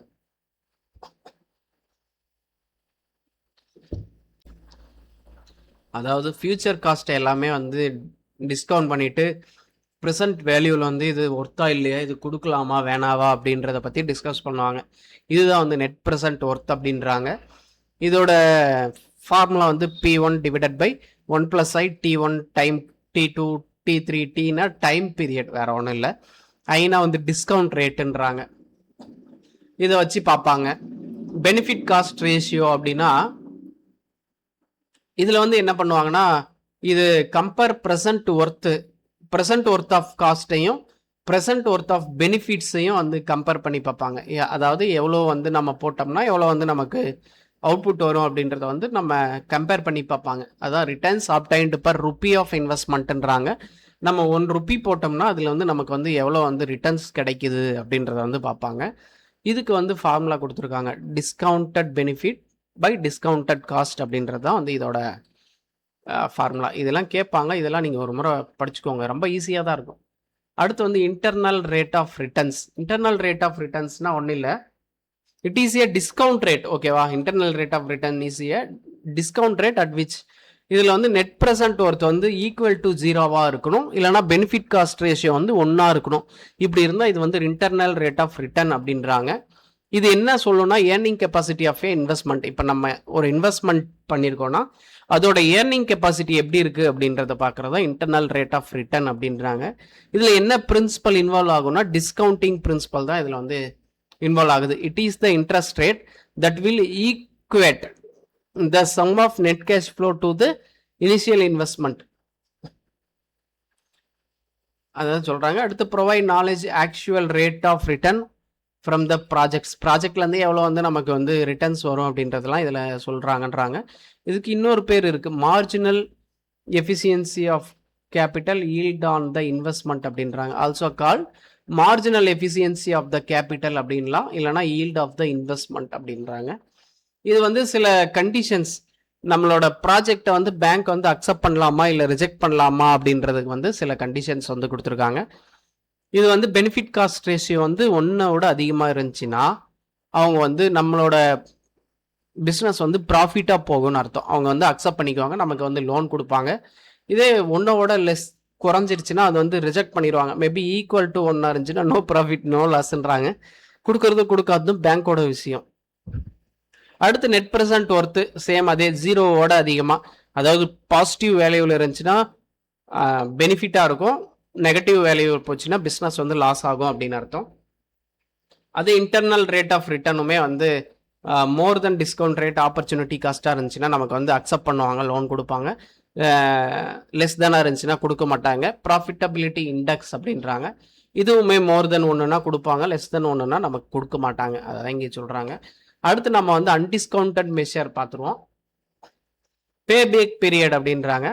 Speaker 1: அதாவது ஃபியூச்சர் காஸ்ட் எல்லாமே வந்து டிஸ்கவுண்ட் பண்ணிட்டு ப்ரெசன்ட் வேல்யூவில் வந்து இது ஒர்த்தா இல்லையா, இது கொடுக்கலாமா வேணாவா அப்படின்றத பற்றி டிஸ்கஸ் பண்ணுவாங்க. இதுதான் வந்து நெட் ப்ரெசன்ட் ஒர்த் அப்படின்றாங்க. இதோட ஃபார்முலா வந்து P1 divided by 1 + I T1 time T2 T3 Tனா டைம் பீரியட், வேற ஒன்றும் இல்லை. ஐனா வந்து டிஸ்கவுண்ட் ரேட்டுன்றாங்க. இதை வச்சு பார்ப்பாங்க. பெனிஃபிட் காஸ்ட் ரேஷியோ அப்படின்னா இதில் வந்து என்ன பண்ணுவாங்கன்னா, இது கம்பேர் ப்ரெசன்ட் ஒர்த் ஆஃப் காஸ்ட்டையும் ப்ரெசன்ட் ஒர்த் ஆஃப் பெனிஃபிட்ஸையும் வந்து கம்பேர் பண்ணி பார்ப்பாங்க. அதாவது எவ்வளோ வந்து நம்ம போட்டோம்னா எவ்வளோ வந்து நமக்கு அவுட்புட் வரும் அப்படின்றத வந்து நம்ம கம்பேர் பண்ணி பார்ப்பாங்க. அதான் ரிட்டர்ன்ஸ் ஆப்டைன்டு பர் ருப்பி ஆஃப் இன்வெஸ்ட்மெண்ட்ன்றாங்க. நம்ம 1 ரூபி போட்டோம்னா அதில் வந்து நமக்கு வந்து எவ்வளோ வந்து ரிட்டர்ன்ஸ் கிடைக்குது அப்படின்றத வந்து பார்ப்பாங்க. இதுக்கு வந்து ஃபார்முலா கொடுத்துருக்காங்க, discounted benefit by discounted cost அப்படின்றது தான் வந்து இதோட ஃபார்முலா. இதெல்லாம் கேட்பாங்க, இதெல்லாம் நீங்கள் ஒரு முறை படிச்சுக்கோங்க, ரொம்ப ஈஸியாக தான் இருக்கும். அடுத்து வந்து internal rate of returns. Internal rate of ரிட்டர்ன்ஸ்னா ஒன்றும் இல்லை, it is a discount rate. ஓகேவா, internal rate of return is a discount rate at which இதில் வந்து நெட் ப்ரெசென்ட் ஒர்த் வந்து ஈக்குவல் டு 0வா இருக்கணும், இல்லைனா பெனிஃபிட் காஸ்ட் ரேஷியோ வந்து 1ஆ இருக்கணும். இப்படி இருந்தால் இது வந்து இன்டர்னல் ரேட் ஆஃப் ரிட்டர்ன் அப்படின்றாங்க. இது என்ன சொல்லணும்னா earning capacity of a investment. இப்போ நம்ம ஒரு இன்வெஸ்ட்மெண்ட் பண்ணியிருக்கோம்னா அதோட ஏர்னிங் கெப்பாசிட்டி எப்படி இருக்குது அப்படின்றத பார்க்குறதா இன்டர்னல் ரேட் ஆஃப் ரிட்டர்ன் அப்படின்றாங்க. இதில் என்ன பிரின்சிபல் இன்வால்வ் ஆகும்னா டிஸ்கவுண்டிங் பிரின்சிபல் தான் இதில் வந்து இன்வால்வ் ஆகுது. It is the interest rate that will equate the sum of net cash flow to the initial investment. அதான் சொல்றாங்க. அடுத்து provide knowledge actual rate of return from the ப்ராஜெக்ட்லேருந்து எவ்வளோ வந்து நமக்கு வந்து ரிட்டர்ன்ஸ் வரும் அப்படின்றதெல்லாம் இதில் சொல்கிறாங்கன்றாங்க. இதுக்கு இன்னொரு பேர் இருக்குது, marginal efficiency of capital yield on the investment அப்படின்றாங்க. Also called marginal efficiency of the capital அப்படின்லாம், இல்லைனா ஈல்ட் ஆஃப் த இன்வெஸ்ட்மெண்ட் அப்படின்றாங்க. இது வந்து சில கண்டிஷன்ஸ், நம்மளோட ப்ராஜெக்டை வந்து பேங்க் வந்து அக்செப்ட் பண்ணலாமா இல்லை ரிஜெக்ட் பண்ணலாமா அப்படின்றதுக்கு வந்து சில கண்டிஷன்ஸ் வந்து கொடுத்துருக்காங்க. இது வந்து பெனிஃபிட் காஸ்ட் ரேஷியோ வந்து 1 அதிகமாக இருந்துச்சுன்னா அவங்க வந்து நம்மளோட பிஸ்னஸ் வந்து ப்ராஃபிட்டாக போகும்னு அர்த்தம். அவங்க வந்து அக்செப்ட் பண்ணிக்குவாங்க, நமக்கு வந்து லோன் கொடுப்பாங்க. இதே 1 லெஸ் குறைஞ்சிருச்சுன்னா அது வந்து ரிஜெக்ட் பண்ணிடுவாங்க. மேபி ஈக்குவல் டு 1 இருந்துச்சுன்னா நோ ப்ராஃபிட் நோ லாஸ்ன்றாங்க. கொடுக்கறது கொடுக்காததும் பேங்க்கோட விஷயம். அடுத்து நெட் ப்ரெசென்ட் ஒர்த்து சேம் அதே 0 அதிகமாக, அதாவது பாசிட்டிவ் வேல்யூவில் இருந்துச்சுன்னா பெனிஃபிட்டாக இருக்கும், நெகட்டிவ் வேல்யூ போச்சுன்னா பிஸ்னஸ் வந்து லாஸ் ஆகும் அப்படின்னு அர்த்தம். அதே இன்டர்னல் ரேட் ஆஃப் ரிட்டர்னுமே வந்து மோர் தென் டிஸ்கவுண்ட் ரேட் ஆப்பர்ச்சுனிட்டி காஸ்ட்டாக இருந்துச்சுன்னா நமக்கு வந்து அக்செப்ட் பண்ணுவாங்க, லோன் கொடுப்பாங்க. லெஸ் தானாக இருந்துச்சுன்னா கொடுக்க மாட்டாங்க. ப்ராஃபிட்டபிலிட்டி இண்டெக்ஸ் அப்படின்றாங்க. இதுவுமே மோர் தென் 1னா கொடுப்பாங்க, லெஸ் தென் 1னா நமக்கு கொடுக்க மாட்டாங்க. அதான் இங்கே சொல்கிறாங்க. அடுத்து நம்ம வந்து அன்டிஸ்கவுண்டட் மெஷர் பார்த்துருவோம். பேபேக் பீரியட் அப்படின்றாங்க.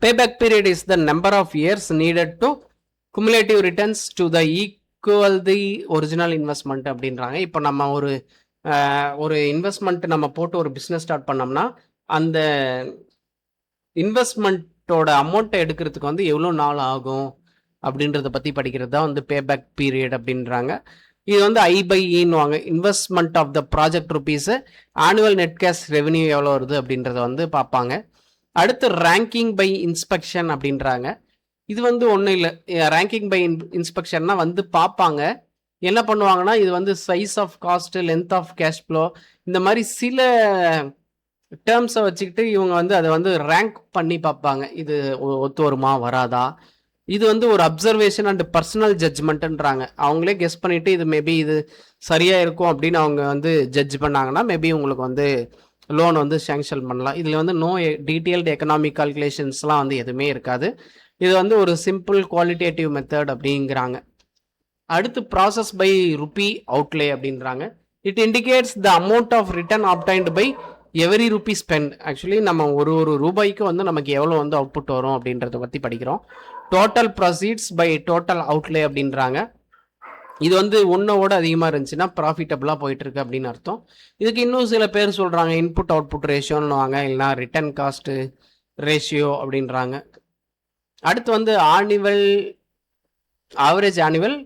Speaker 1: Payback period is the number of years needed to cumulative returns to the equal the original investment அப்படின்றாங்க. இப்போ நம்ம ஒரு இன்வெஸ்ட்மெண்ட் நம்ம போட்டு ஒரு பிஸ்னஸ் ஸ்டார்ட் பண்ணோம்னா அந்த இன்வெஸ்ட்மெண்ட்டோட அமௌண்ட்டை எடுக்கிறதுக்கு வந்து எவ்வளோ நாள் ஆகும் அப்படின்றத பற்றி படிக்கிறது தான் வந்து பேபேக் பீரியட் அப்படின்றாங்க. இது வந்து ஐ/ஈன்னுவாங்க. Investment of the project rupees annual net cash revenue எவ்வளோ வருது அப்படின்றத வந்து பார்ப்பாங்க. அடுத்து ரேங்கிங் பை இன்ஸ்பெக்ஷன் அப்படின்றாங்க. இது வந்து ஒன்றும் இல்லை, ரேங்கிங் பை இன்ஸ்பெக்ஷன்னா வந்து பார்ப்பாங்க. என்ன பண்ணுவாங்கன்னா இது வந்து size of cost, length of cash flow, இந்த மாதிரி சில டேர்ம்ஸை வச்சுக்கிட்டு இவங்க வந்து அதை வந்து ரேங்க் பண்ணி பார்ப்பாங்க. இது ஒத்து வருமா வராதா. இது வந்து ஒரு அப்சர்வேஷன் அண்ட் பர்சனல் ஜட்ஜ்மெண்ட்டுன்றாங்க. அவங்களே கெஸ் பண்ணிவிட்டு இது மேபி இது சரியாக இருக்கும் அப்படின்னு அவங்க வந்து ஜட்ஜ் பண்ணாங்கன்னா மேபி உங்களுக்கு வந்து லோன் வந்து சேங்ஷன் பண்ணலாம். இதில் வந்து நோ டீட்டெயில்டு எக்கனாமிக் கால்குலேஷன்ஸ்லாம் வந்து எதுவுமே இருக்காது. இது வந்து ஒரு சிம்பிள் குவாலிட்டேட்டிவ் மெத்தட் அப்படிங்கிறாங்க. அடுத்து ப்ராசஸ் பை ருபி அவுட்லே அப்படின்றாங்க. It indicates the amount of return obtained by every rupee spend. Actually நம்ம ஒரு ரூபாய்க்கு வந்து நமக்கு எவ்வளோ வந்து அவுட்புட் வரும் அப்படின்றத பற்றி படிக்கிறோம். டோட்டல் ப்ராசீட்ஸ் பை டோட்டல் அவுட்லே அப்படின்றாங்க. இது வந்து ஒன்னோட அதிகமாக இருந்துச்சுன்னா ப்ராஃபிட்டபுளாக போயிட்டு இருக்கு அப்படின்னு அர்த்தம். இதுக்கு இன்னும் சில பேர் சொல்கிறாங்க இன்புட் அவுட்புட் ரேஷியோன்னுவாங்க, இல்லைனா ரிட்டர்ன் காஸ்ட்டு ரேஷியோ அப்படின்றாங்க. அடுத்து வந்து ஆவரேஜ் ஆனுவல்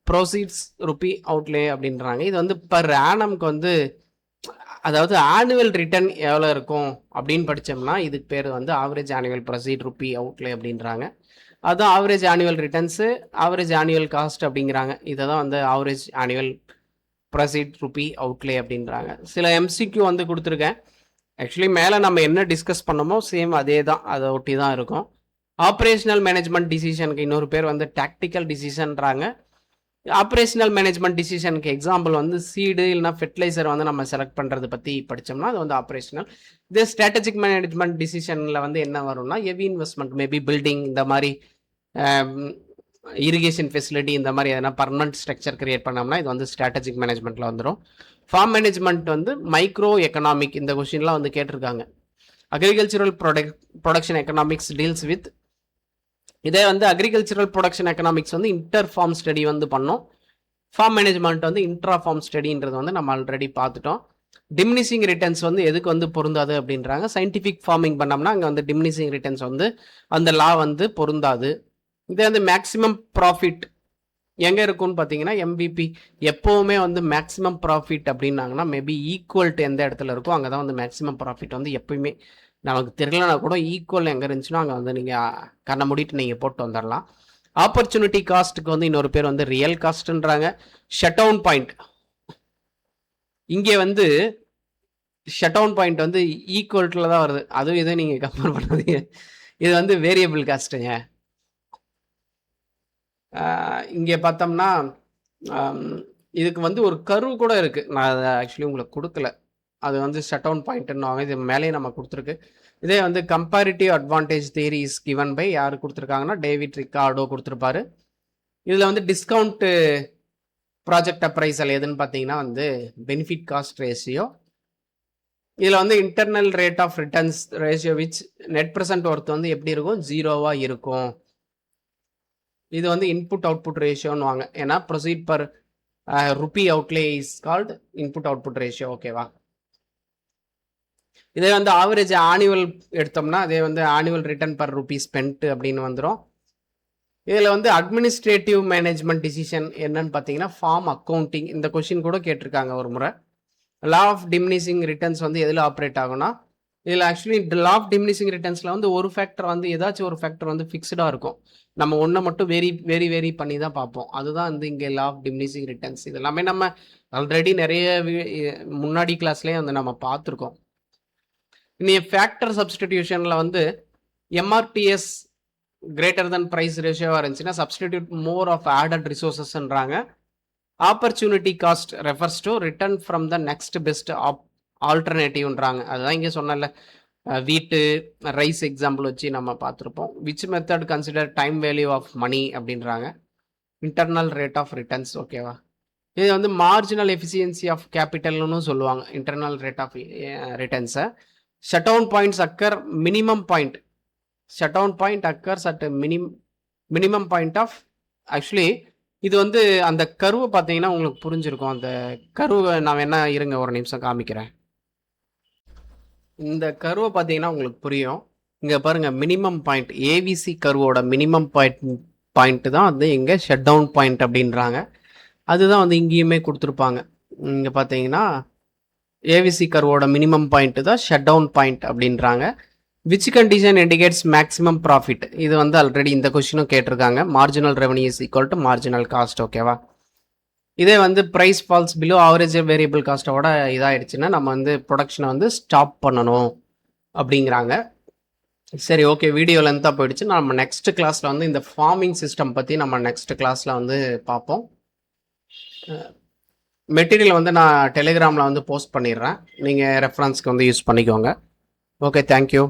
Speaker 1: ப்ரோசீட்ஸ் ருபி அவுட்லே அப்படின்றாங்க. இது வந்து பர் ஆனம்க்கு வந்து அதாவது ஆனுவல் ரிட்டர்ன் எவ்வளோ இருக்கும் அப்படின்னு படித்தோம்னா இதுக்கு பேர் வந்து average annual proceed rupee outlay அப்படின்றாங்க. அதுதான் average annual returns, average annual cost அப்படிங்கிறாங்க. இதை தான் வந்து average annual proceed rupee outlay அப்படின்றாங்க. சில எம்சிக்யூ வந்து கொடுத்துருக்கேன். ஆக்சுவலி மேலே நம்ம என்ன டிஸ்கஸ் பண்ணோமோ சேம் அதே தான், அதை ஒட்டி தான் இருக்கும். ஆப்ரேஷனல் மேனேஜ்மெண்ட் டிசிஷனுக்கு இன்னொரு பேர் வந்து டாக்டிக்கல் டிசிஷன்றாங்க. ஆப்ரேஷனல் மேனேஜ்மெண்ட் டிசிஷனுக்கு எக்ஸாம்பிள் வந்து சீடு இல்லைனா ஃபெர்டிலைசர் வந்து நம்ம செலக்ட் பண்ணுறது பற்றி படித்தோம்னா அது வந்து ஆப்ரேஷனல். இதே ஸ்ட்ராட்டஜிக் மேனேஜ்மெண்ட் டிசிஷனில் வந்து என்ன வரும்னா ஹெவி இன்வெஸ்ட்மெண்ட், மேபி பில்டிங், இந்த மாதிரி இரிகேஷன் ஃபெசிலிட்டி, இந்த மாதிரி எதனா பர்மனன்ட் ஸ்ட்ரக்சர் கிரியேட் பண்ணோம்னா இது வந்து ஸ்ட்ராட்டஜிக் மேனேஜ்மெண்ட்டில் வந்துடும். ஃபார்ம் மேனேஜ்மெண்ட் வந்து மைக்ரோ எக்கனாமிக், இந்த கொஸ்டின்லாம் வந்து கேட்டிருக்காங்க. Agricultural production economics deals with. இதே வந்து அக்ரிகல்ச்சரல் ப்ரொடக்ஷன் எக்கனாமிக்ஸ் வந்து இன்டர் ஃபார்ம் ஸ்டடி வந்து பண்ணோம். ஃபார்ம் மேனேஜ்மெண்ட் வந்து இன்ட்ரா ஃபார்ம் ஸ்டடின்றது வந்து நம்ம ஆல்ரெடி பார்த்துட்டோம். டிமினிஷிங் ரிட்டர்ன்ஸ் வந்து எதுக்கு வந்து பொருந்தாது அப்படின்றாங்க. சயின்டிஃபிக் ஃபார்மிங் பண்ணோம்னா அங்கே வந்து டிமினிஷிங் ரிட்டர்ன்ஸ் வந்து அந்த லா வந்து பொருந்தாது. இதே வந்து மேக்ஸிமம் ப்ராஃபிட் எங்கே இருக்குன்னு பார்த்தீங்கன்னா எம்பிபி எப்போவுமே வந்து மேக்ஸிமம் ப்ராஃபிட் அப்படின்னாங்கன்னா மேபி ஈக்குவல் டு எந்த இடத்துல இருக்கோ அங்கே தான் வந்து மேக்ஸிமம் ப்ராஃபிட் வந்து எப்பயுமே நமக்கு தெரியலனா கூட ஈக்குவல் எங்கே இருந்துச்சுன்னா அங்கே வந்து நீங்கள் கண்ணை மூடிட்டு நீங்கள் போட்டு வந்துடலாம். ஆப்பர்ச்சுனிட்டி காஸ்ட்டுக்கு வந்து இன்னொரு பேர் வந்து ரியல் காஸ்ட்ன்றாங்க. ஷட் டவுன் பாயிண்ட், இங்கே வந்து ஷட் டவுன் பாயிண்ட் வந்து ஈக்குவல்ட்டில் தான் வருது. அதுவும் இதை நீங்கள் கம்பேர் பண்ணாதீங்க, இது வந்து வேரியபிள் காஸ்ட்டுங்க. இங்கே பார்த்தோம்னா இதுக்கு வந்து ஒரு கர்வ் கூட இருக்குது, நான் அதை ஆக்சுவலி உங்களுக்கு கொடுக்கல. அது வந்து ஷட் டவுன் பாயிண்ட்னுவாங்க, இது மேலேயே நம்ம கொடுத்துருக்கு. இதே வந்து comparative advantage theory is given by யார் கொடுத்துருக்காங்கன்னா டேவிட் ரிக்கார்டோ கொடுத்துருப்பாரு. இதில் வந்து டிஸ்கவுண்ட்டு ப்ராஜெக்ட் அப்ரைசல் எதுன்னு பார்த்தீங்கன்னா வந்து பெனிஃபிட் காஸ்ட் ரேஷியோ. இதில் வந்து internal rate of returns ratio which net present worth வந்து எப்படி இருக்கும், 0வா இருக்கும். இது வந்து இன்புட் அவுட்புட் ரேஷியோன்னு வாங்க, ஏன்னா proceed per rupee outlay is called input output ratio. ஓகேவா. இதே வந்து ஆவரேஜ் ஆனுவல் எடுத்தோம்னா அதே வந்து annual return per rupee spend அப்படின்னு வந்துடும். இதில் வந்து அட்மினிஸ்ட்ரேட்டிவ் மேனேஜ்மெண்ட் டிசிஷன் என்னன்னு பார்த்தீங்கன்னா ஃபார்ம் அக்கௌண்டிங். இந்த கொஷின் கூட கேட்டிருக்காங்க ஒரு முறை. லா ஆஃப் டிமினிஷிங் ரிட்டர்ன்ஸ் வந்து எதில் ஆப்ரேட் ஆகும்னா இதில் ஆக்சுவலி லா ஆஃப் டிமினிஷிங் ரிட்டர்ன்ஸில் வந்து ஒரு ஃபேக்டர் வந்து ஏதாச்சும் ஒரு ஃபேக்டர் வந்து ஃபிக்ஸ்டாக இருக்கும், நம்ம ஒன்றை மட்டும் வெரி பண்ணி தான் பார்ப்போம். அதுதான் வந்து இங்கே லா ஆஃப் டிமினிஷிங் ரிட்டர்ன்ஸ். இது எல்லாமே நம்ம ஆல்ரெடி நிறைய முன்னாடி கிளாஸ்லேயே வந்து நம்ம பார்த்துருக்கோம். இனி ஃபேக்டர் சப்ஸ்டிடியூஷனில் வந்து எம்ஆர்டிஎஸ் கிரேட்டர் தென் ப்ரைஸ் ரேஷியோவாக இருந்துச்சுன்னா சப்ஸ்டிடியூட் மோர் ஆஃப் ஆடட் ரிசோர்ஸஸ்ன்றாங்க. Opportunity cost refers to return from the next best ஆல்டர்னேட்டிவ்ன்றாங்க. அதுதான் இங்கே சொன்னல வீட்டு ரைஸ் எக்ஸாம்பிள் வச்சு நம்ம பார்த்துருப்போம். Which method consider time value of money அப்படின்றாங்க. Internal rate of returns. ஓகேவா. இது வந்து மார்ஜினல் எஃபிஷியன்சி ஆஃப் கேபிட்டல்னு சொல்லுவாங்க இன்டர்னல் ரேட் ஆஃப் ரிட்டர்ன்ஸை. shutdown points occur minimum point. Shutdown point occurs at a minimum point of actually இது வந்து அந்த கர்வு பார்த்தீங்கன்னா உங்களுக்கு புரிஞ்சிருக்கும். அந்த கர்வை நான் வேணா இருங்க ஒரு நிமிஷம் காமிக்கிறேன். இந்த கர்வை பார்த்தீங்கன்னா உங்களுக்கு புரியும். இங்க பாருங்க மினிமம் பாயிண்ட் ஏவிசி கர்வோட மினிமம் பாயிண்ட் தான் வந்து இங்கே ஷட் டவுன் பாயிண்ட் அப்படின்றாங்க. அதுதான் வந்து இங்கேயுமே கொடுத்துருப்பாங்க. இங்கே பார்த்தீங்கன்னா ஏவிசி கர்வோட மினிமம் பாயிண்ட் தான் ஷட் டவுன் பாயிண்ட் அப்படின்றாங்க. Which condition indicates maximum profit? இது வந்து ஆல்ரெடி இந்த கொஸ்டினும் கேட்டிருக்காங்க. Marginal revenue is equal to marginal cost. ஓகேவா? இதே வந்து price falls below average variable காஸ்ட்டோட இதாகிடுச்சுன்னா நம்ம வந்து ப்ரொடக்ஷனை வந்து ஸ்டாப் பண்ணணும் அப்படிங்கிறாங்க. சரி, ஓகே, வீடியோ லென்த்தாக போயிடுச்சு. நம்ம நெக்ஸ்ட் கிளாஸில் வந்து இந்த ஃபார்மிங் சிஸ்டம் பற்றி நம்ம நெக்ஸ்ட் கிளாஸில் வந்து பார்ப்போம். மெட்டீரியல் வந்து நான் டெலிகிராமில் வந்து போஸ்ட் பண்ணிடுறேன். நீங்கள் ரெஃபரன்ஸ்க்கு வந்து யூஸ் பண்ணிக்கோங்க. Okay, thank you.